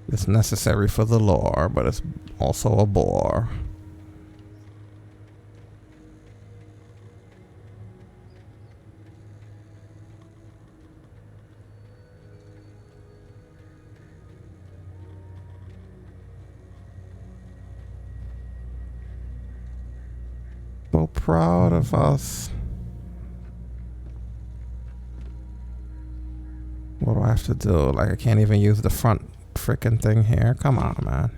It's necessary for the lore, but it's also a bore. So proud of us. What do I have to do? Like, I can't even use the front freaking thing here. Come on, man.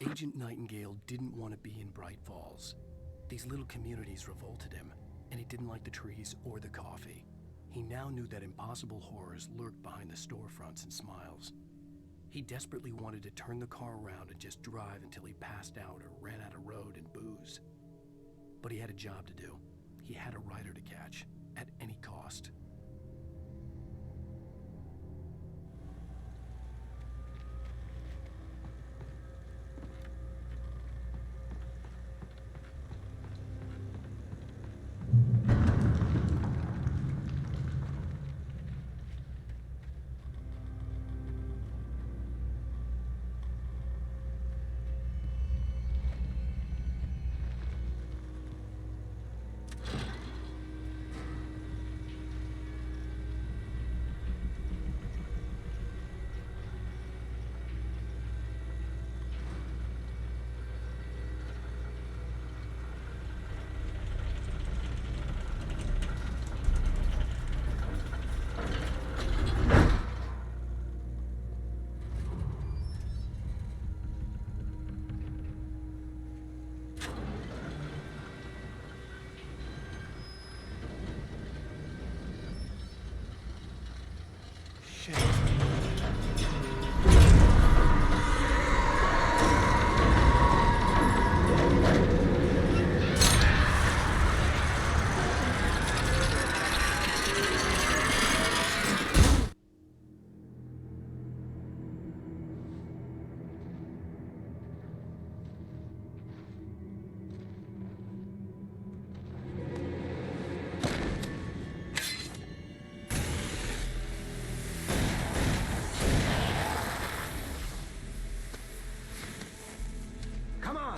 Agent Nightingale didn't want to be in Bright Falls. These little communities revolted him, and he didn't like the trees or the coffee. He now knew that impossible horrors lurked behind the storefronts and smiles. He desperately wanted to turn the car around and just drive until he passed out or ran out of road and booze. But he had a job to do. He had a rider to catch, at any cost.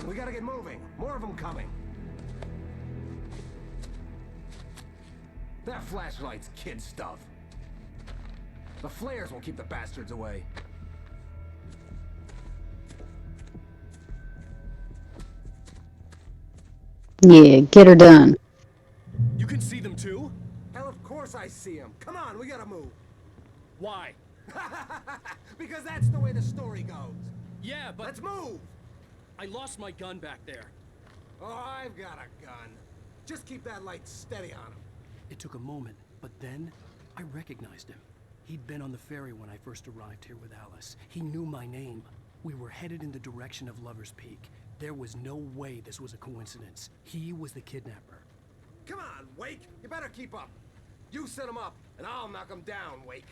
on, we gotta get moving. More of them coming. That flashlight's kid stuff. The flares will keep the bastards away. Yeah, get her done. You can see them too? Hell, of course I see them. Come on, we gotta move. Why? Because that's the way the story goes. Yeah, but... Let's move! I lost my gun back there. Oh, I've got a gun. Just keep that light steady on him. It took a moment, but then I recognized him. He'd been on the ferry when I first arrived here with Alice. He knew my name. We were headed in the direction of Lover's Peak. There was no way this was a coincidence. He was the kidnapper. Come on, Wake! You better keep up. You set him up, and I'll knock him down, Wake.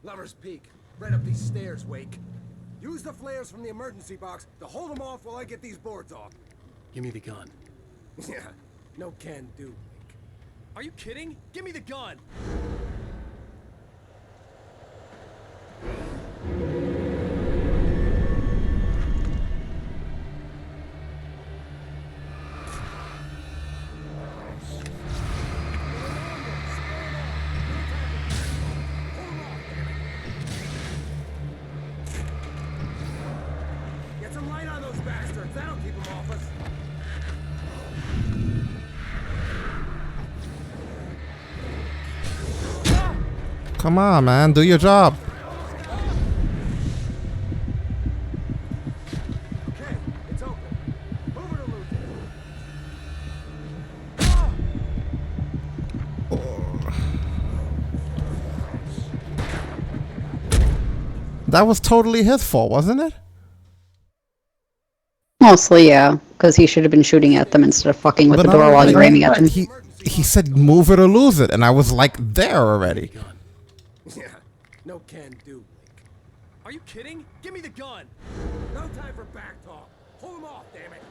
Lover's Peak. Right up these stairs, Wake. Use the flares from the emergency box to hold them off while I get these boards off. Give me the gun. Yeah, no can do, Wake. Are you kidding? Give me the gun! Get some light on those bastards. That'll keep them off us. Come on, man. Do your job. Okay, it's open. Move it or lose it. That was totally his fault, wasn't it? Mostly, yeah, because he should have been shooting at them instead of fucking with But the not door only while you were that, aiming at them. He said move it or lose it, and I was like there already. Yeah, no can do, Wake. Are you kidding? Give me the gun! No time for back talk. Hold them off, damn it.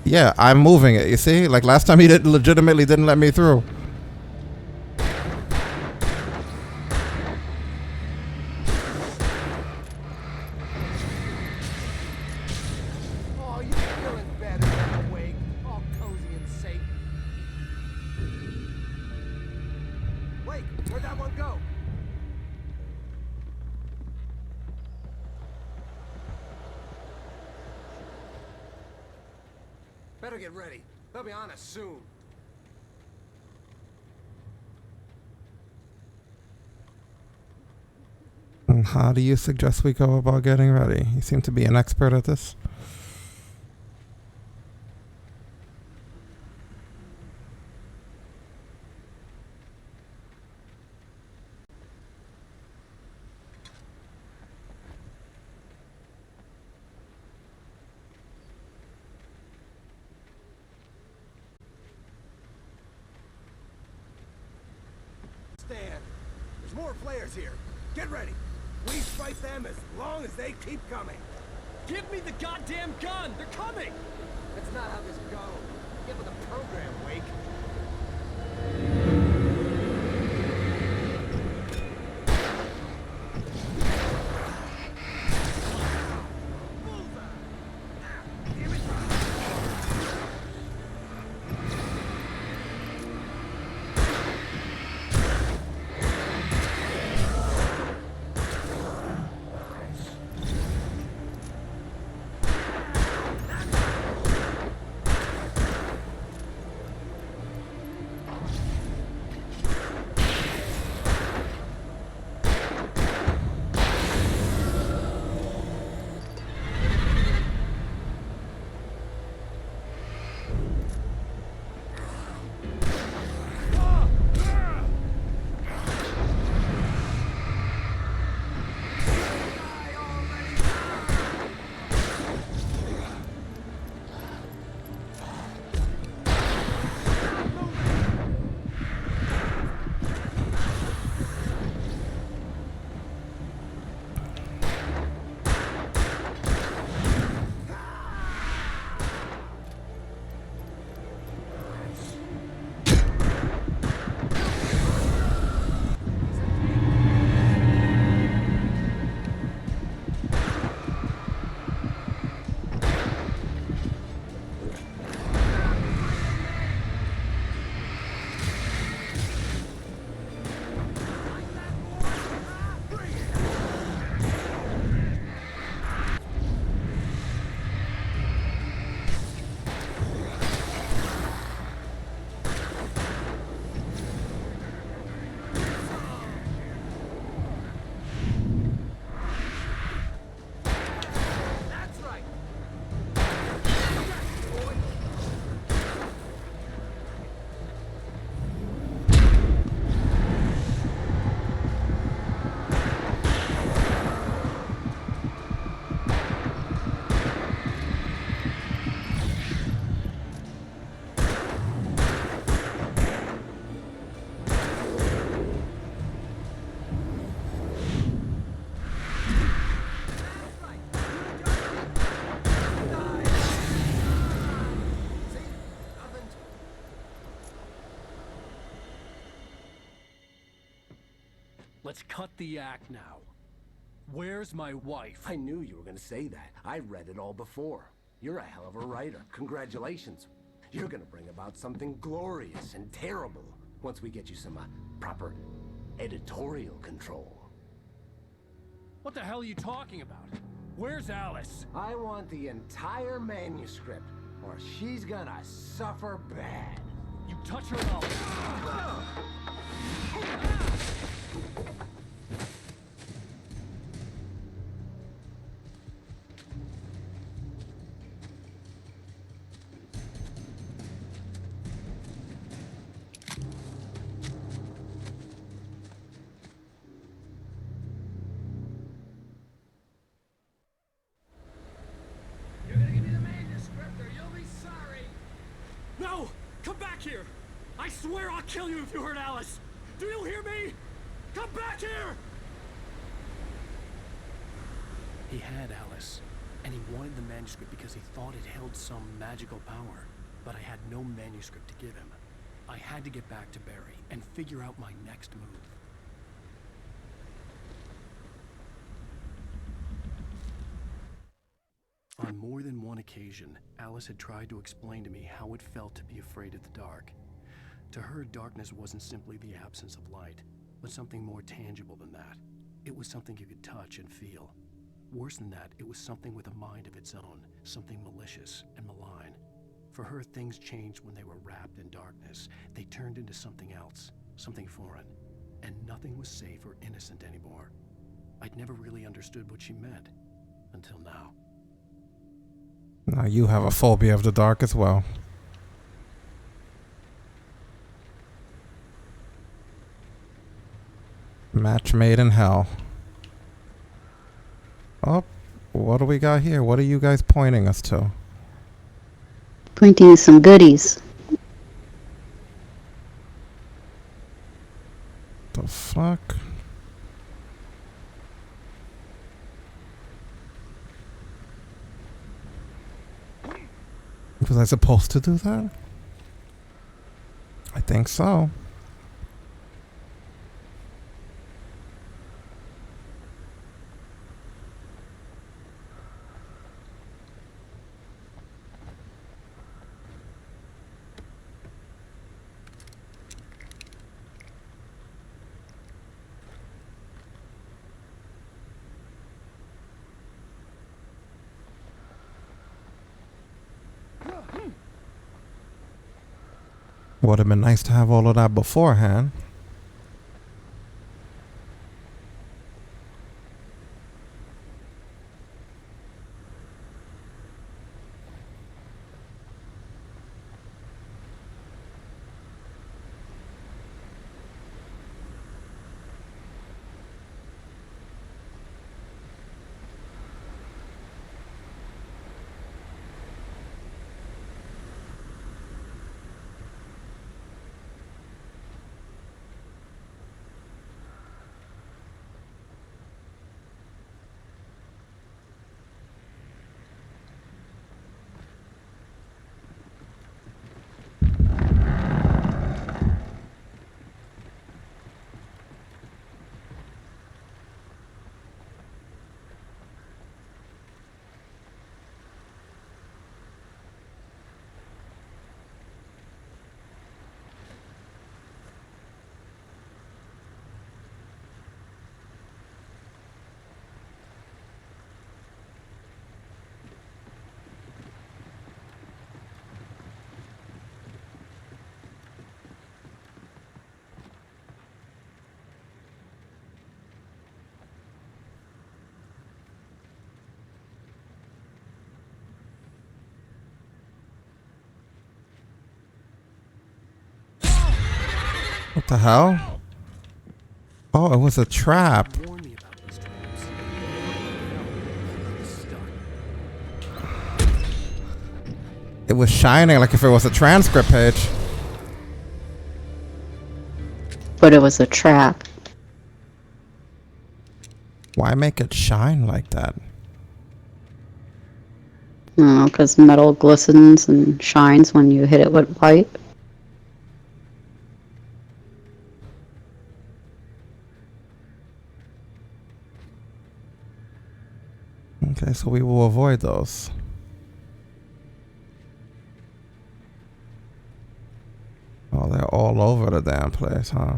Yeah, I'm moving it. You see, like last time he legitimately didn't let me through. Oh, you're feeling better now, Wake. All cozy and safe. Wake, where'd that one go? Better get ready. They'll be on us soon. And how do you suggest we go about getting ready? You seem to be an expert at this. Stand. There's more flares here. Get ready. We fight them as long as they keep coming. Give me the goddamn gun! They're coming! That's not how this goes. Get with the program, Wake. Let's cut the act now. Where's my wife? I knew you were gonna say that. I read it all before. You're a hell of a writer. Congratulations. You're gonna bring about something glorious and terrible once we get you some proper editorial control. What the hell are you talking about? Where's Alice? I want the entire manuscript, or she's gonna suffer bad. You touch her and You're gonna give me the manuscript or you'll be sorry! No! Come back here! I swear I'll kill you if you hurt Alice! Do you hear me? Come back here! He had Alice, and he wanted the manuscript because he thought it held some magical power. But I had no manuscript to give him. I had to get back to Barry and figure out my next move. On more than one occasion, Alice had tried to explain to me how it felt to be afraid of the dark. To her, darkness wasn't simply the absence of light, but something more tangible than that. It was something you could touch and feel. Worse than that, it was something with a mind of its own, something malicious and malign. For her, things changed when they were wrapped in darkness. They turned into something else, something foreign, and nothing was safe or innocent anymore. I'd never really understood what she meant until now. Now you have a phobia of the dark as well. Match made in hell. Oh, what do we got here? What are you guys pointing us to? Pointing to some goodies. The fuck? Was I supposed to do that? I think so. Would have been nice to have all of that beforehand. What the hell? Oh, it was a trap. It was shining like if it was a transcript page. But it was a trap. Why make it shine like that? I don't know, because metal glistens and shines when you hit it with light. Okay, so we will avoid those. Oh, they're all over the damn place, huh?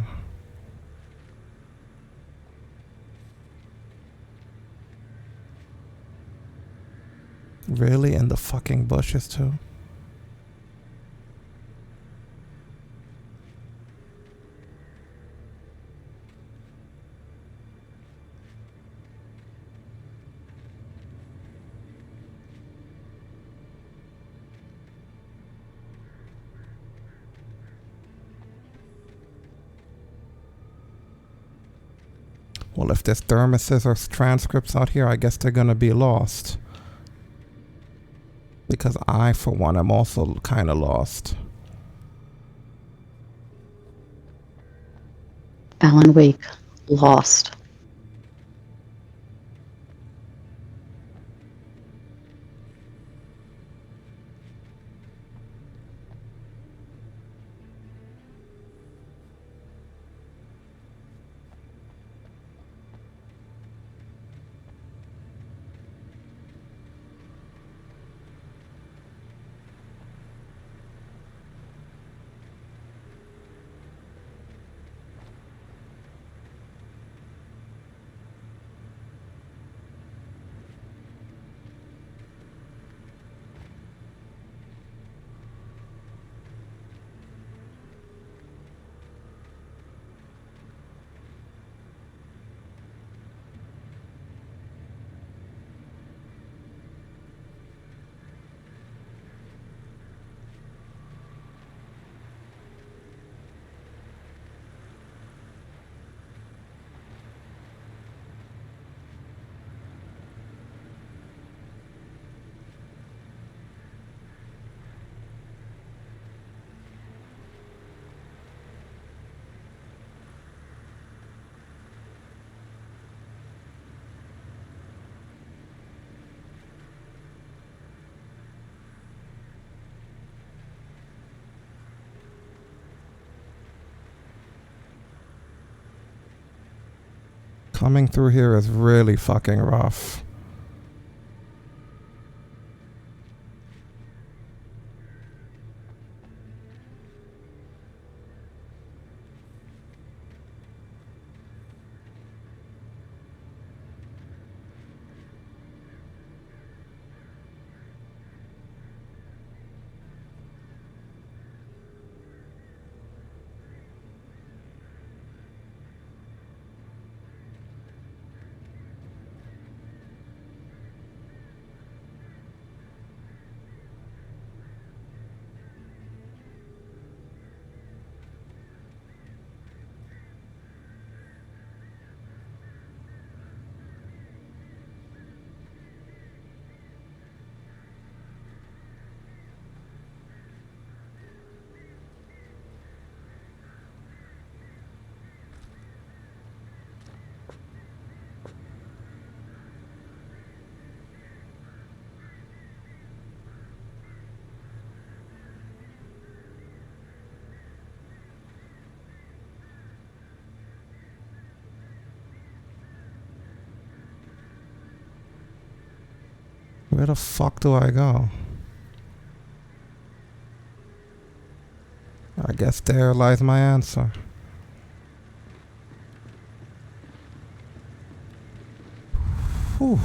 Really? In the fucking bushes, too? Well, if there's thermoses or transcripts out here, I guess they're gonna be lost. Because I, for one, am also kind of lost. Alan Wake, lost. Coming through here is really fucking rough. Where the fuck do I go? I guess there lies my answer. Whew.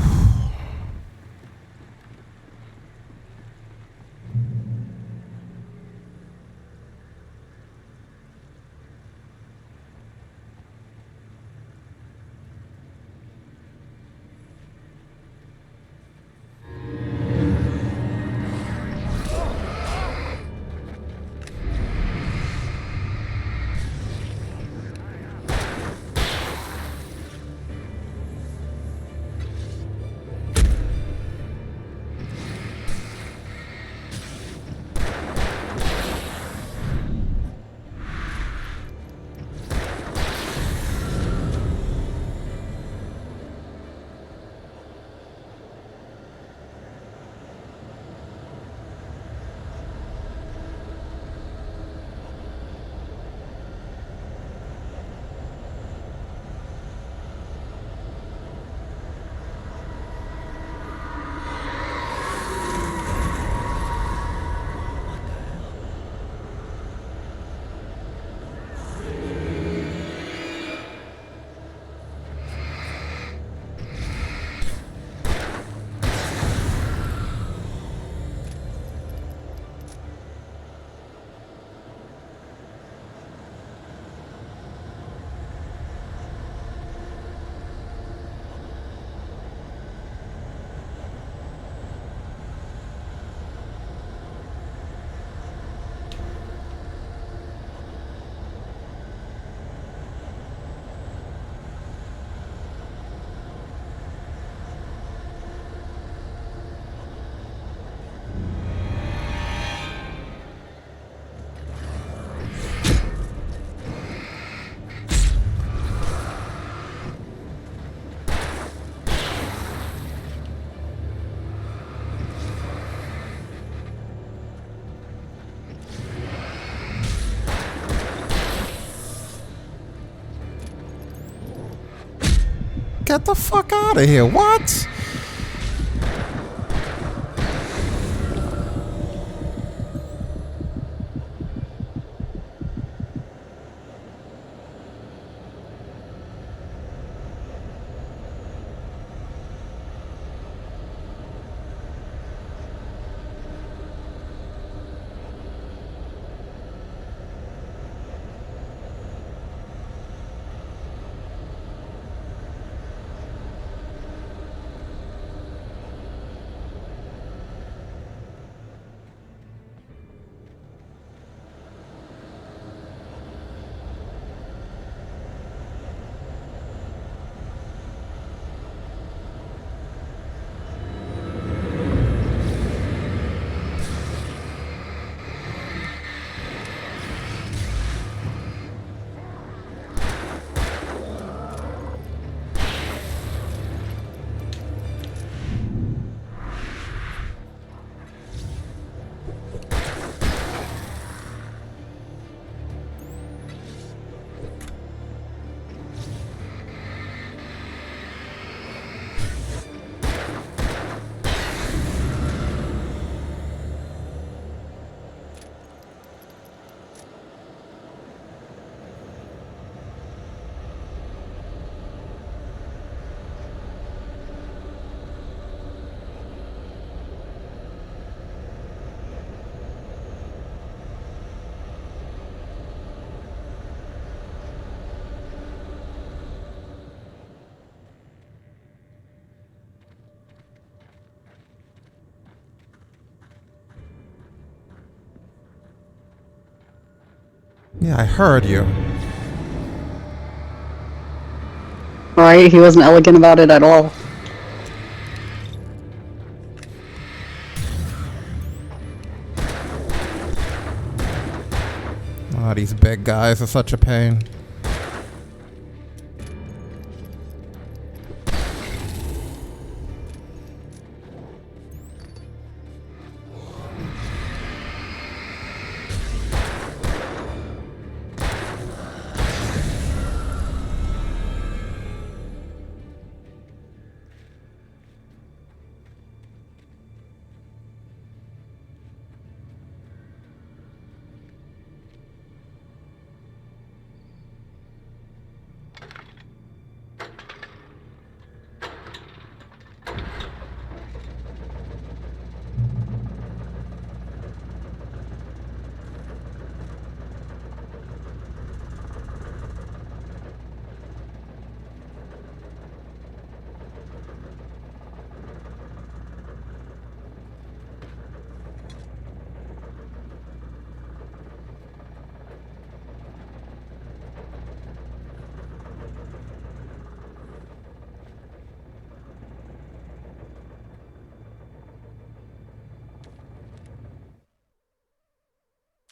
Get the fuck out of here. What? Yeah, I heard you. Right? He wasn't elegant about it at all. Oh, these big guys are such a pain.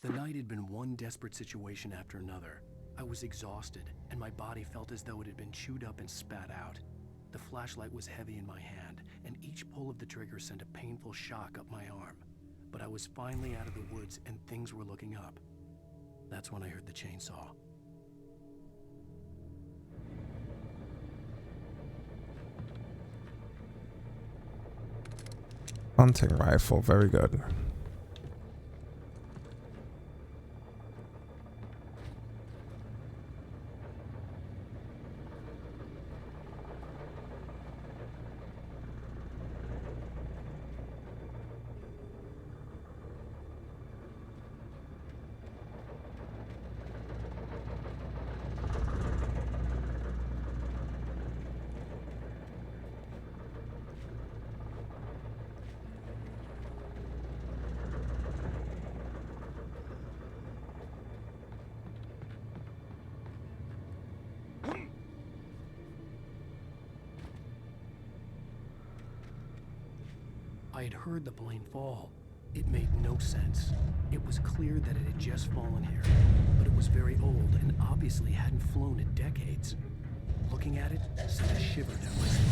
The night had been one desperate situation after another. I was exhausted, and my body felt as though it had been chewed up and spat out. The flashlight was heavy in my hand, and each pull of the trigger sent a painful shock up my arm. But I was finally out of the woods, and things were looking up. That's when I heard the chainsaw. Hunting rifle, very good. I had heard the plane fall. It made no sense. It was clear that it had just fallen here, but it was very old and obviously hadn't flown in decades. Looking at it sent a shiver down my spine.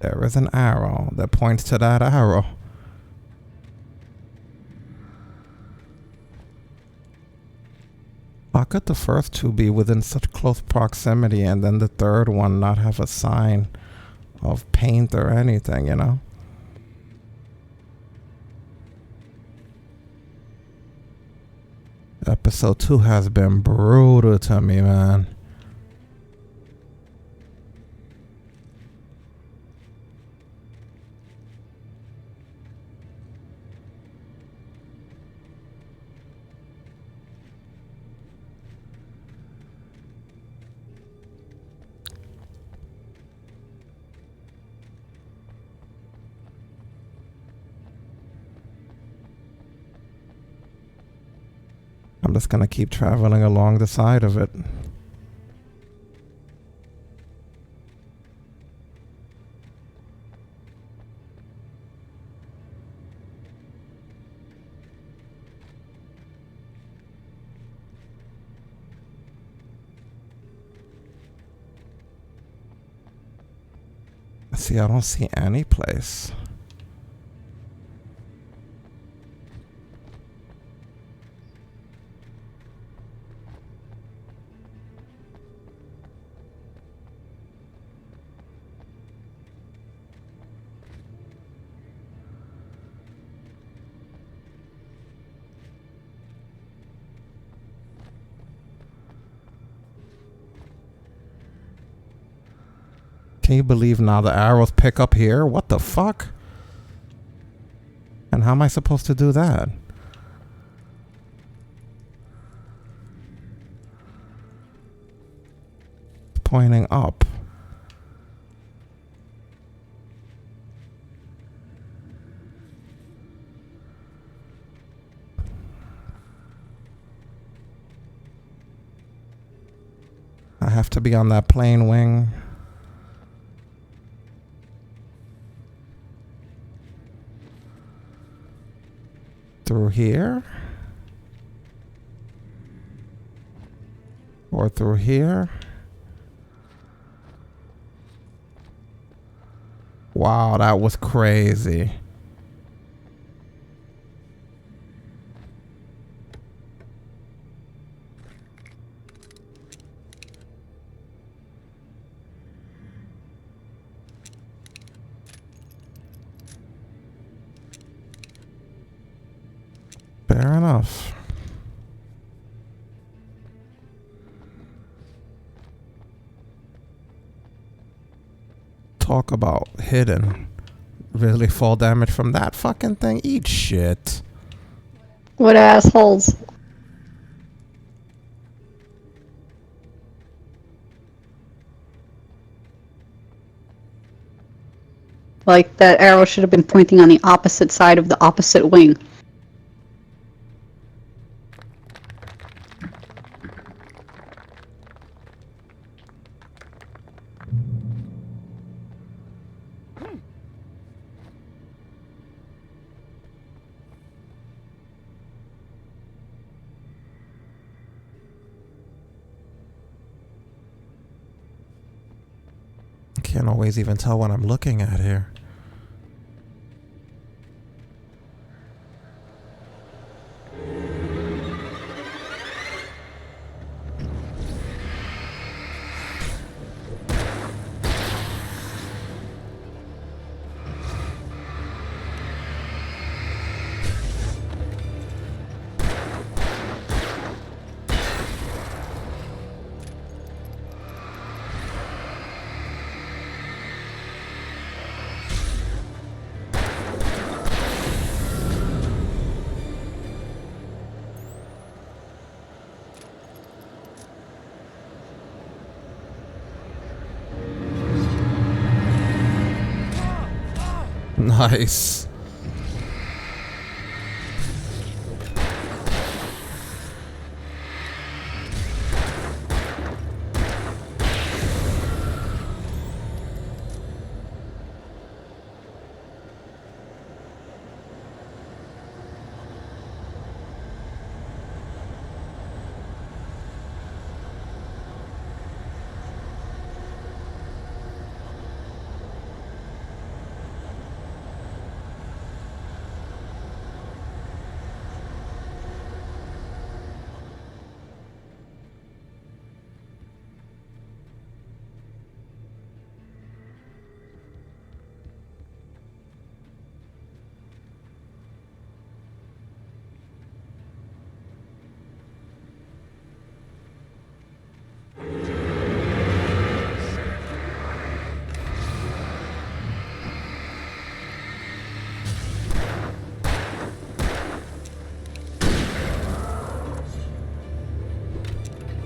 There is an arrow that points to that arrow. How could the first two be within such close proximity and then the third one not have a sign of paint or anything, you know? Episode 2 has been brutal to me, man. I'm just gonna keep traveling along the side of it. See, I don't see any place. Can you believe now the arrows pick up here? What the fuck? And how am I supposed to do that? pointing up. I have to be on that plane wing. Through here? Or through here? Wow, that was crazy. Fair enough. Talk about hidden. Really fall damage from that fucking thing? Eat shit. What assholes. Like, that arrow should have been pointing on the opposite side of the opposite wing. Can't always even tell what I'm looking at here. Nice.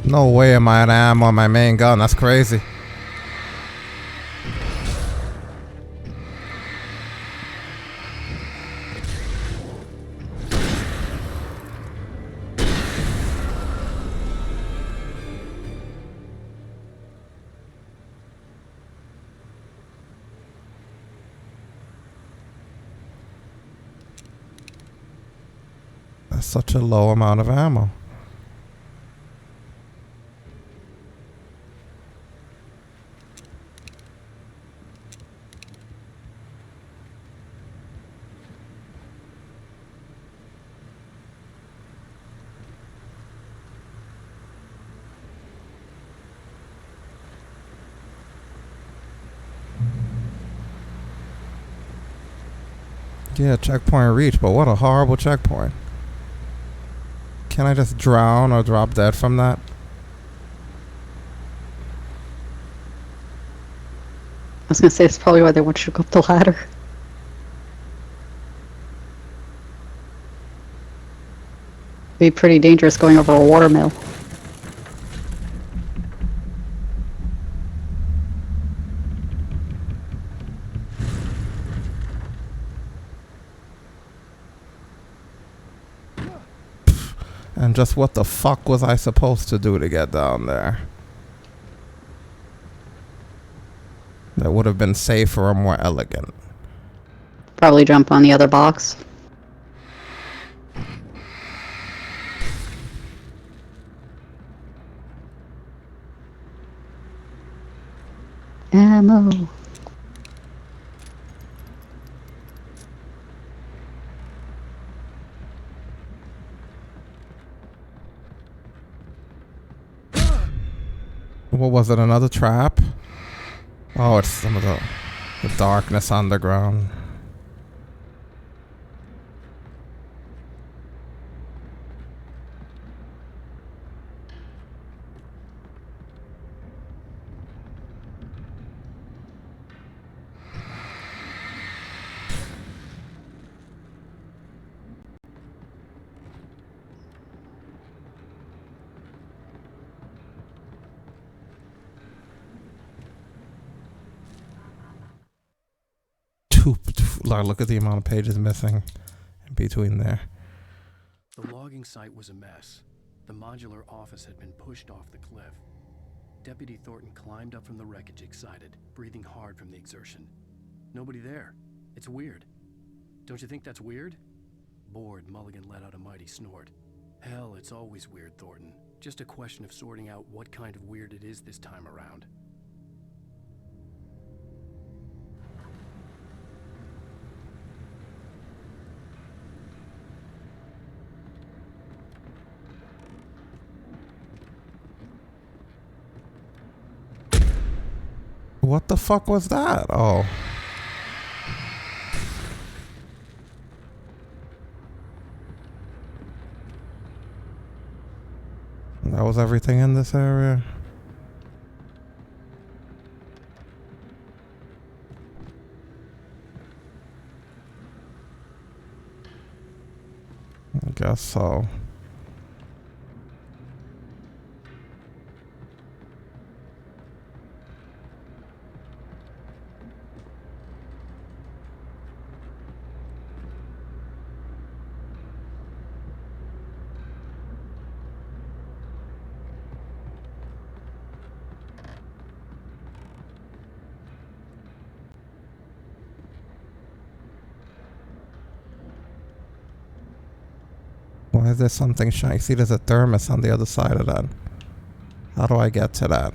No way am I at ammo on my main gun. That's crazy. That's such a low amount of ammo. Yeah, checkpoint reached, but what a horrible checkpoint. Can I just drown or drop dead from that? I was gonna say, it's probably why they want you to go up the ladder. Be pretty dangerous going over a watermill. And just what the fuck was I supposed to do to get down there? That would have been safer or more elegant. Probably jump on the other box. Ammo. What was it, another trap? Oh, it's some of the darkness underground. Look at the amount of pages missing in between there. The logging site was a mess. The modular office had been pushed off the cliff. Deputy Thornton climbed up from the wreckage excited, breathing hard from the exertion. Nobody there. It's weird. Don't you think that's weird? Bored, Mulligan let out a mighty snort. Hell, it's always weird, Thornton. Just a question of sorting out what kind of weird it is this time around. What the fuck was that? Oh. That was everything in this area? I guess so. Why is there something shiny? See, there's a thermos on the other side of that. How do I get to that?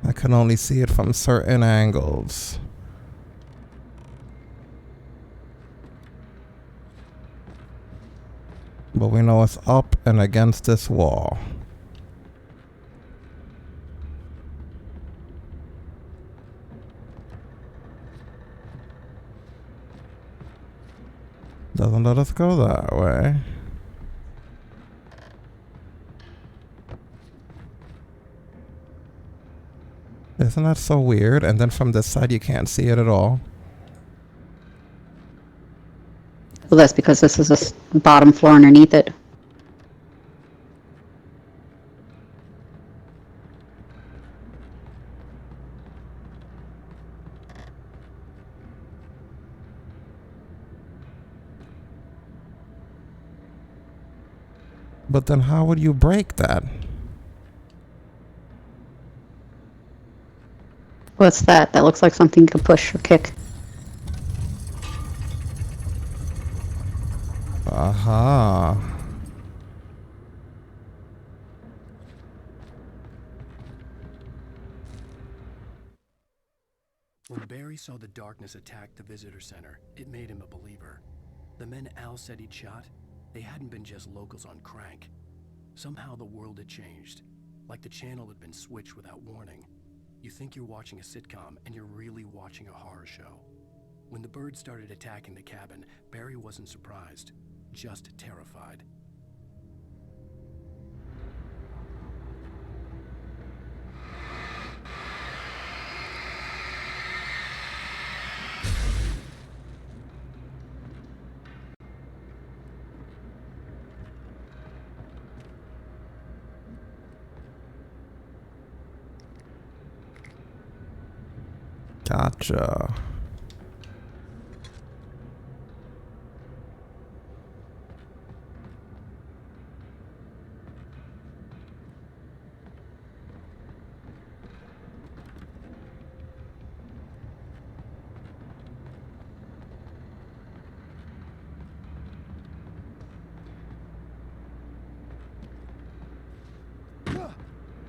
I can only see it from certain angles. But we know it's up and against this wall. Doesn't let us go that way. Isn't that so weird? And then from this side you can't see it at all. Well, that's because this is a bottom floor underneath it. But then how would you break that? What's that? That looks like something you could push or kick. Aha. When Barry saw the darkness attack the visitor center, it made him a believer. The men Al said he'd shot, They hadn't been just locals on crank. Somehow the world had changed, like the channel had been switched without warning. You think you're watching a sitcom, and you're really watching a horror show. When the birds started attacking the cabin, Barry wasn't surprised, just terrified. Gotcha.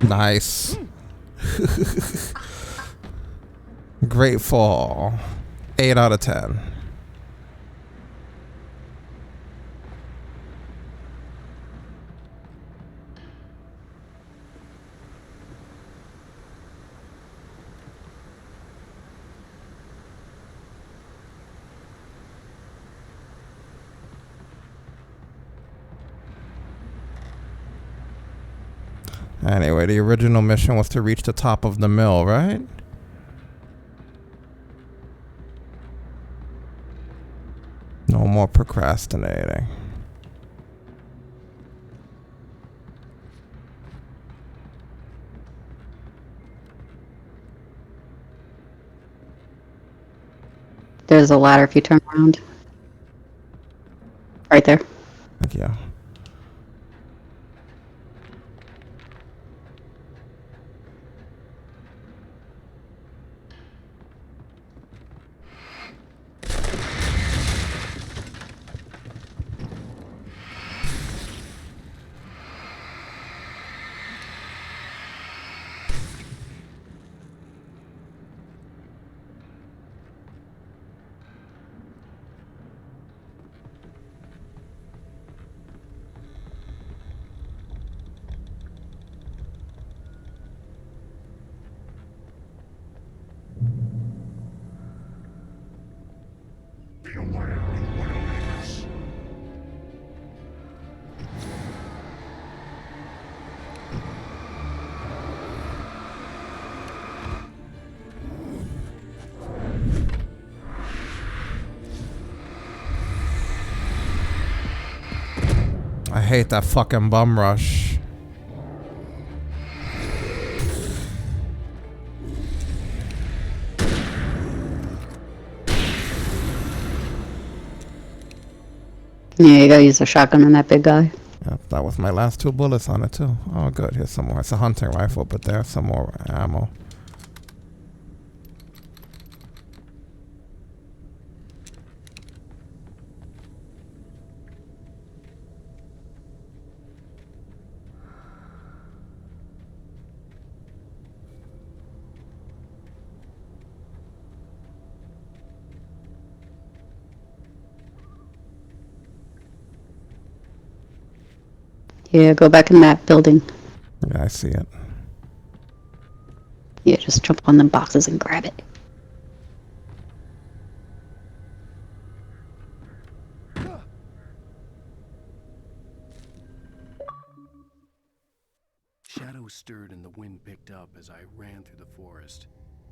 Nice. Great fall. 8 out of 10. Anyway, the original mission was to reach the top of the mill, right? No more procrastinating. There's a ladder if you turn around. Right there. Thank you. I hate that fucking bum rush. Yeah, you gotta use a shotgun on that big guy. Yep, that was my last 2 bullets on it too. Oh good, here's some more. It's a hunting rifle, but there's some more ammo. Yeah, go back in that building. Yeah, I see it. Yeah, just jump on the boxes and grab it. Shadows stirred and the wind picked up as I ran through the forest.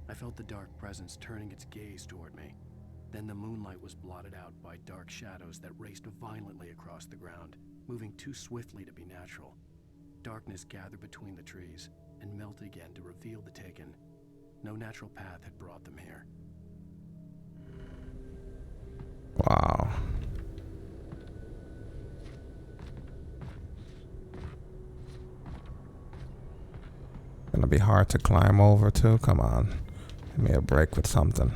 I felt the dark presence turning its gaze toward me. Then the moonlight was blotted out by dark shadows that raced violently across the ground, moving too swiftly to be natural. Darkness gathered between the trees and melted again to reveal the Taken. No natural path had brought them here. Wow. Gonna be hard to climb over too. Come on. Give me a break with something.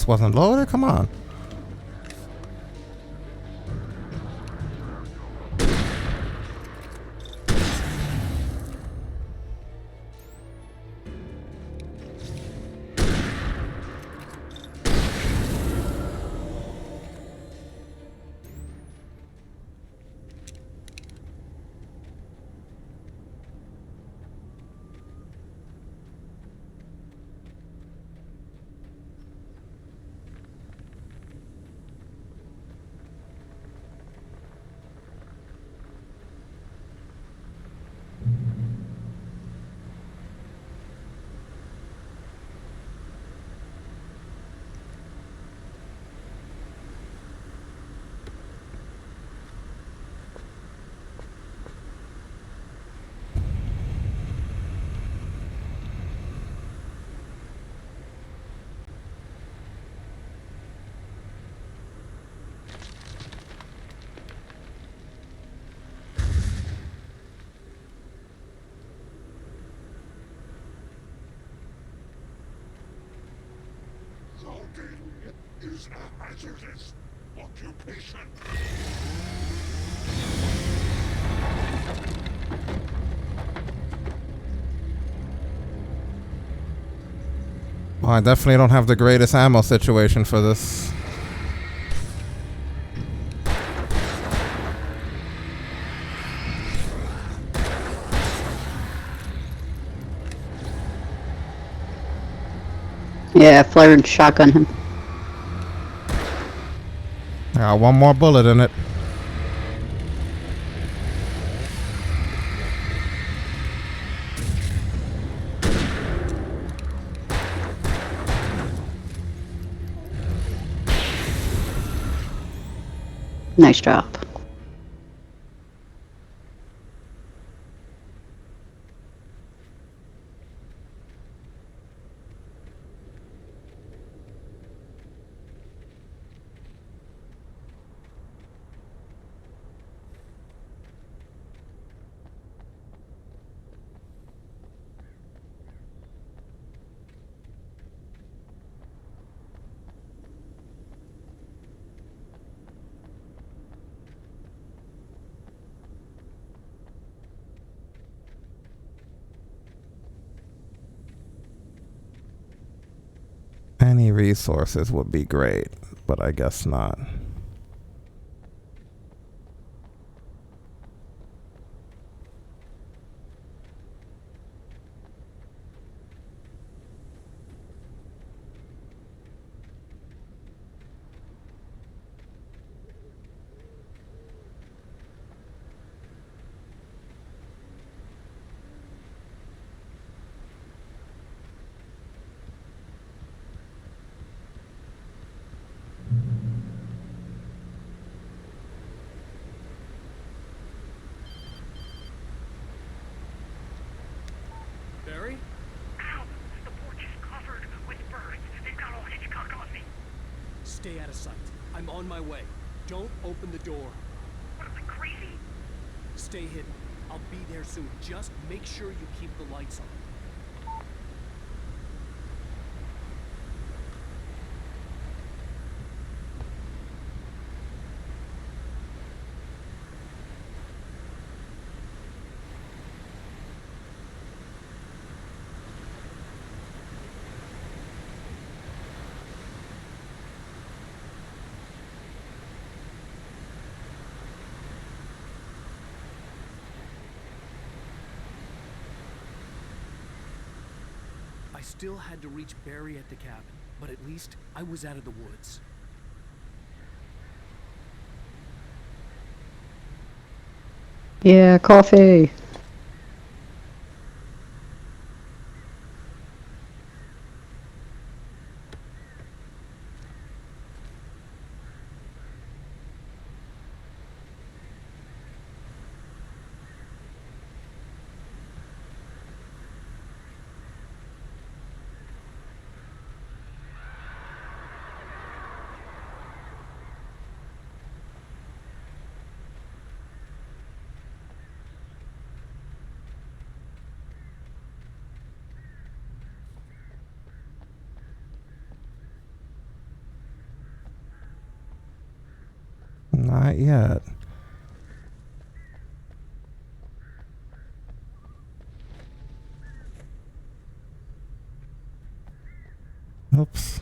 This wasn't loaded? Come on. Is a hazardous occupation. Well, I definitely don't have the greatest ammo situation for this. Yeah, flared shotgun him. I got one more bullet in it. Nice job. Any resources would be great, but I guess not. Barry? Ow! The porch is covered with birds. They've got all Hitchcock on me. Stay out of sight. I'm on my way. Don't open the door. What am I, crazy? Stay hidden. I'll be there soon. Just make sure you keep the lights on. I still had to reach Barry at the cabin, but at least I was out of the woods. Yeah, coffee. Not yet. Oops.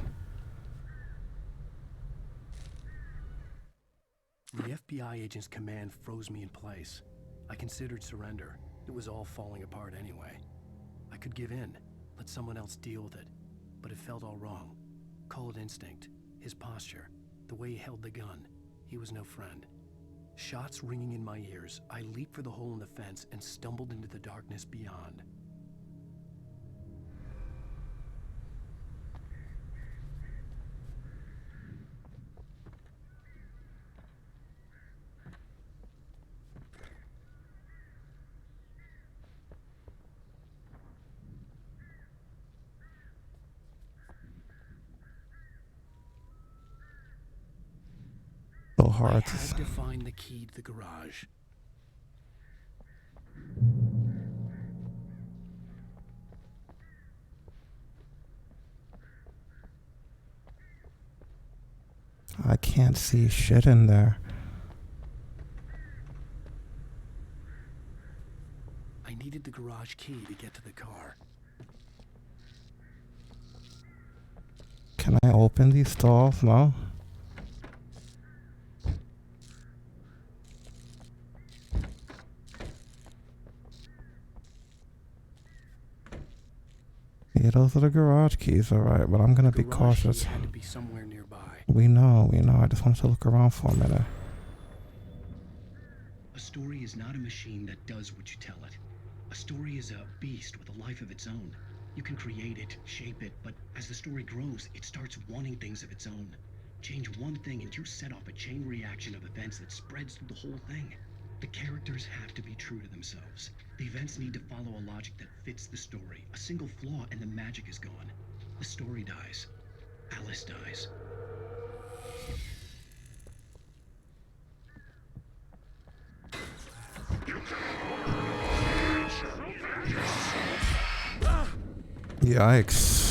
The FBI agent's command froze me in place. I considered surrender. It was all falling apart anyway. I could give in, let someone else deal with it. But it felt all wrong. Call it instinct. His posture. The way he held the gun. He was no friend. Shots ringing in my ears, I leaped for the hole in the fence and stumbled into the darkness beyond. So hard I had to find the key to the garage. I can't see shit in there. I needed the garage key to get to the car. Can I open these stalls? No. Yeah, those are the garage keys, alright, but I'm gonna be cautious. Had to be somewhere nearby. We know. I just wanted to look around for a minute. A story is not a machine that does what you tell it. A story is a beast with a life of its own. You can create it, shape it, but as the story grows, it starts wanting things of its own. Change one thing and you set off a chain reaction of events that spreads through the whole thing. The characters have to be true to themselves. The events need to follow a logic that fits the story. A single flaw and the magic is gone. The story dies. Alice dies. Yikes.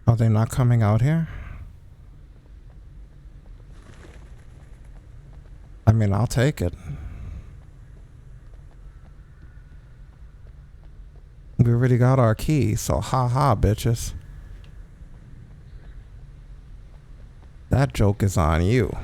Are they not coming out here? I mean, I'll take it. We already got our key, so haha, bitches. That joke is on you.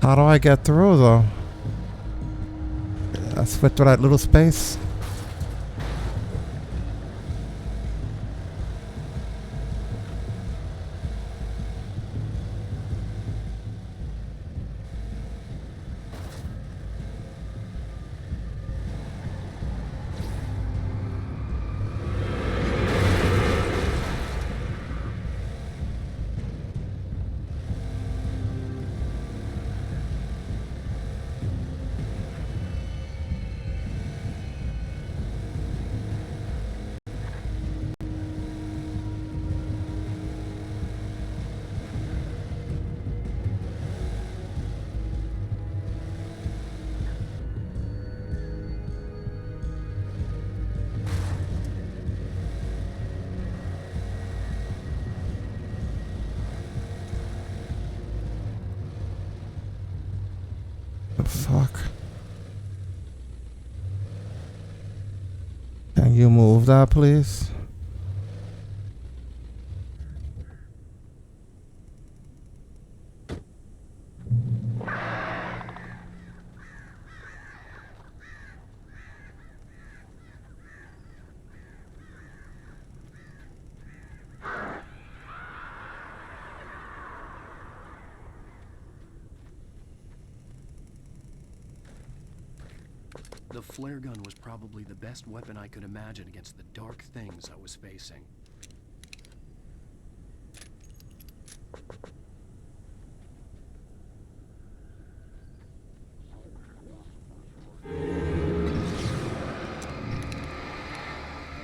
How do I get through though? I split through that little space. fuck? Can you move that, please? The flare gun was probably the best weapon I could imagine against the dark things I was facing.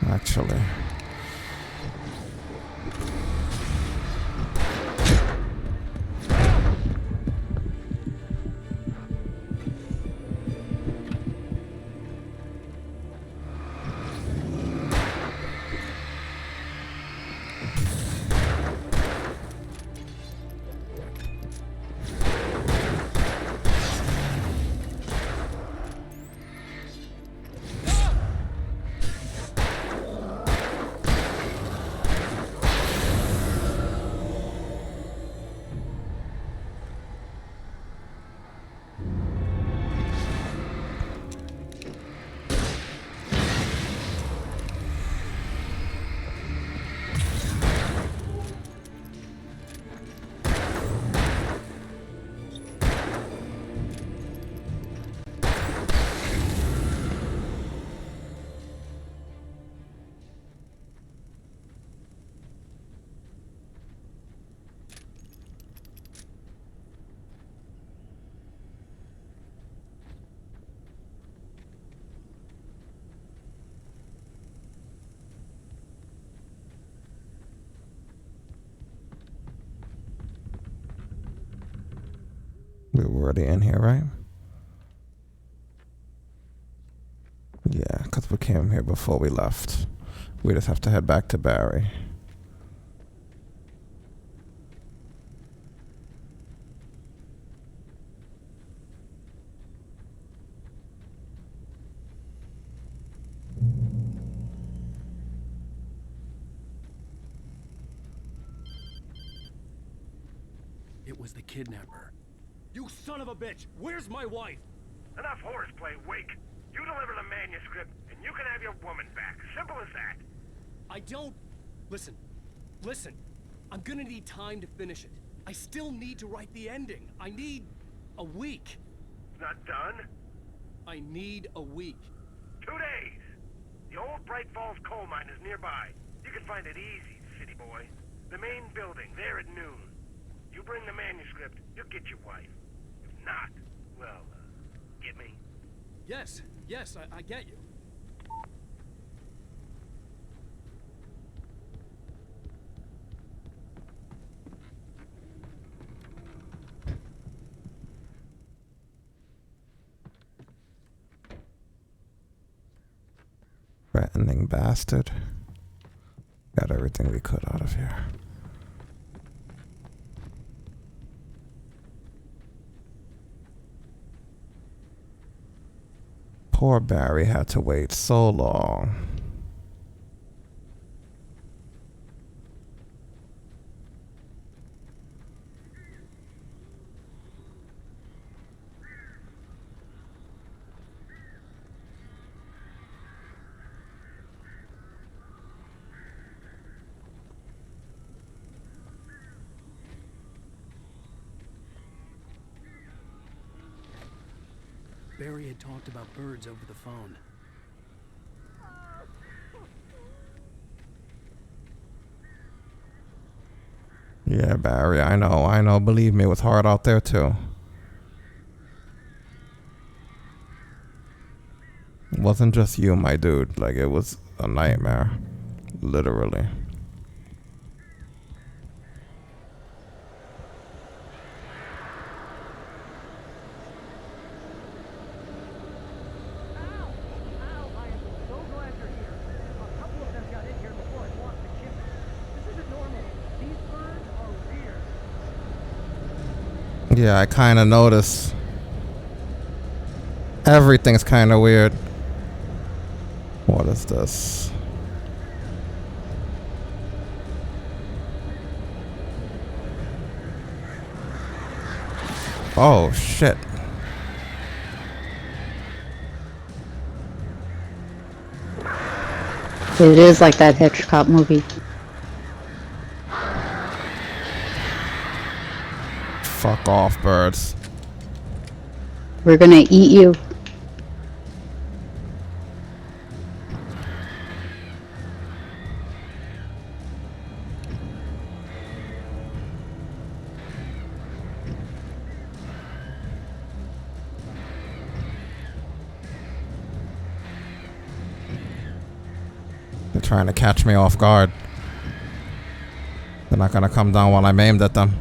Actually. We were already in here, right? Yeah, because we came here before we left. We just have to head back to Barry. It was the kidnapper. You son of a bitch! Where's my wife? Enough horseplay, Wake. You deliver the manuscript, and you can have your woman back. Simple as that. I don't... Listen. I'm gonna need time to finish it. I still need to write the ending. I need a week. It's not done? I need a week. 2 days. The old Bright Falls coal mine is nearby. You can find it easy, city boy. The main building, there at noon. You bring the manuscript, you'll get your wife. If not, well, get me? Yes, I get you. Threatening bastard. Got everything we could out of here. Poor Barry had to wait so long. Barry had talked about birds over the phone. Yeah, Barry, I know. Believe me, it was hard out there too. It wasn't just you, my dude. Like, it was a nightmare. Literally. Yeah, I kind of noticed. Everything's kind of weird. What is this? Oh, shit. It is like that Hitchcock movie. Fuck off, birds. We're gonna eat you. They're trying to catch me off guard. They're not gonna come down while I'm aimed at them.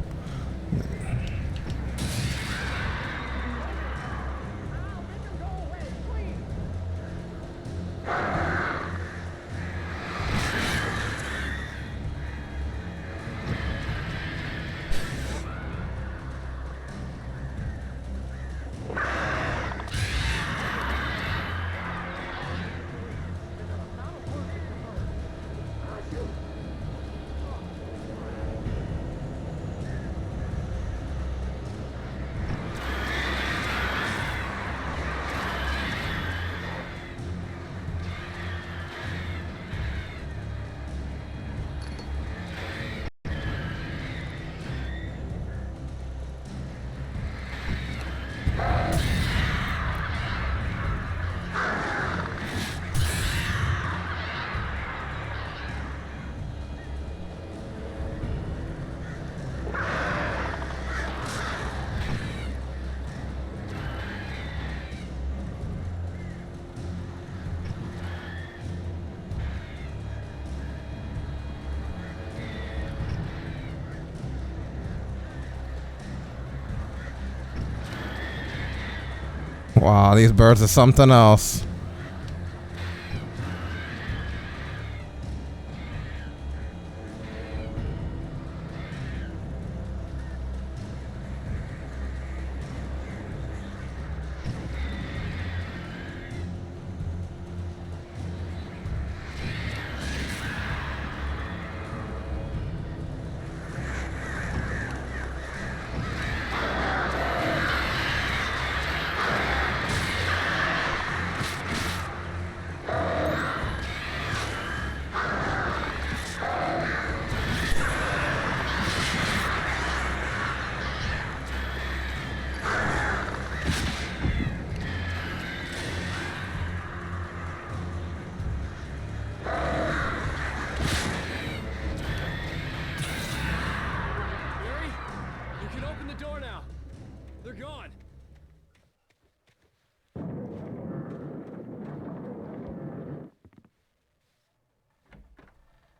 Wow, these birds are something else.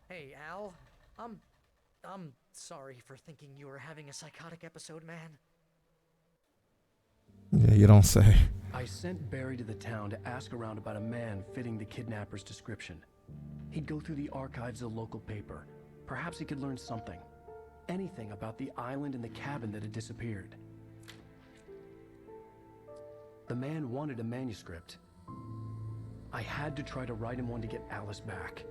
Hey, Al. I'm sorry for thinking you were having a psychotic episode, man. Yeah, you don't say. I sent Barry to the town to ask around about a man fitting the kidnapper's description. He'd go through the archives of the local paper. Perhaps he could learn something. Anything about the island and the cabin that had disappeared. The man wanted a manuscript. I had to try to write him one to get Alice back.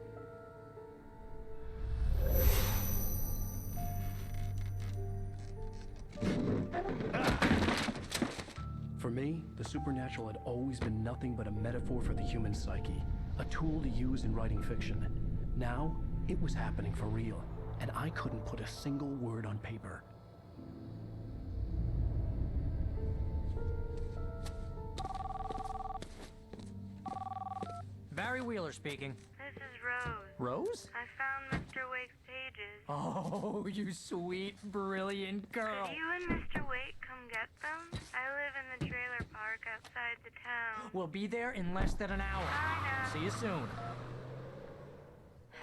For me, the supernatural had always been nothing but a metaphor for the human psyche, a tool to use in writing fiction. Now, it was happening for real, and I couldn't put a single word on paper. Barry Wheeler speaking. This is Rose. Rose? I found Mr. Wake's pages. Oh, you sweet, brilliant girl. Could you and Mr. Wake come get them? I live in the trailer park outside the town. We'll be there in less than an hour. I know. See you soon.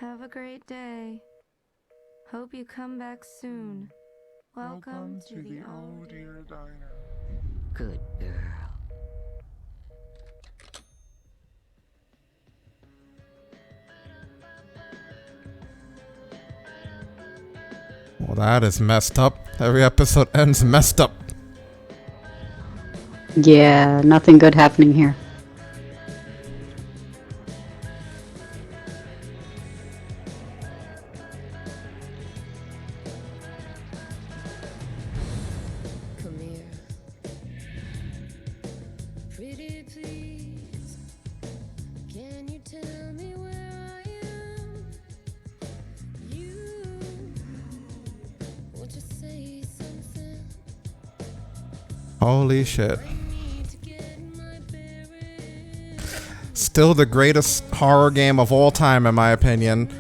Have a great day. Hope you come back soon. Welcome to the old dear diner. Good girl. Well, that is messed up. Every episode ends messed up. Yeah, nothing good happening here. Come here. Pretty please. Can you tell me where I am? You won't you say something? Holy shit. Still the greatest horror game of all time, in my opinion.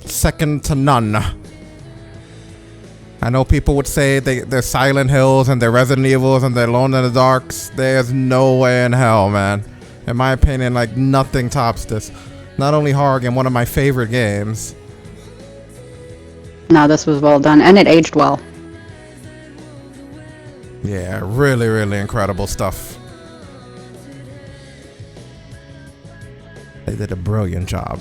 Second to none. I know people would say they're Silent Hills and they're Resident Evils and they're Alone in the Darks. There's no way in hell, man. In my opinion, like, nothing tops this. Not only horror game, one of my favorite games. No, this was well done, and it aged well. Yeah, really, really incredible stuff. They did a brilliant job.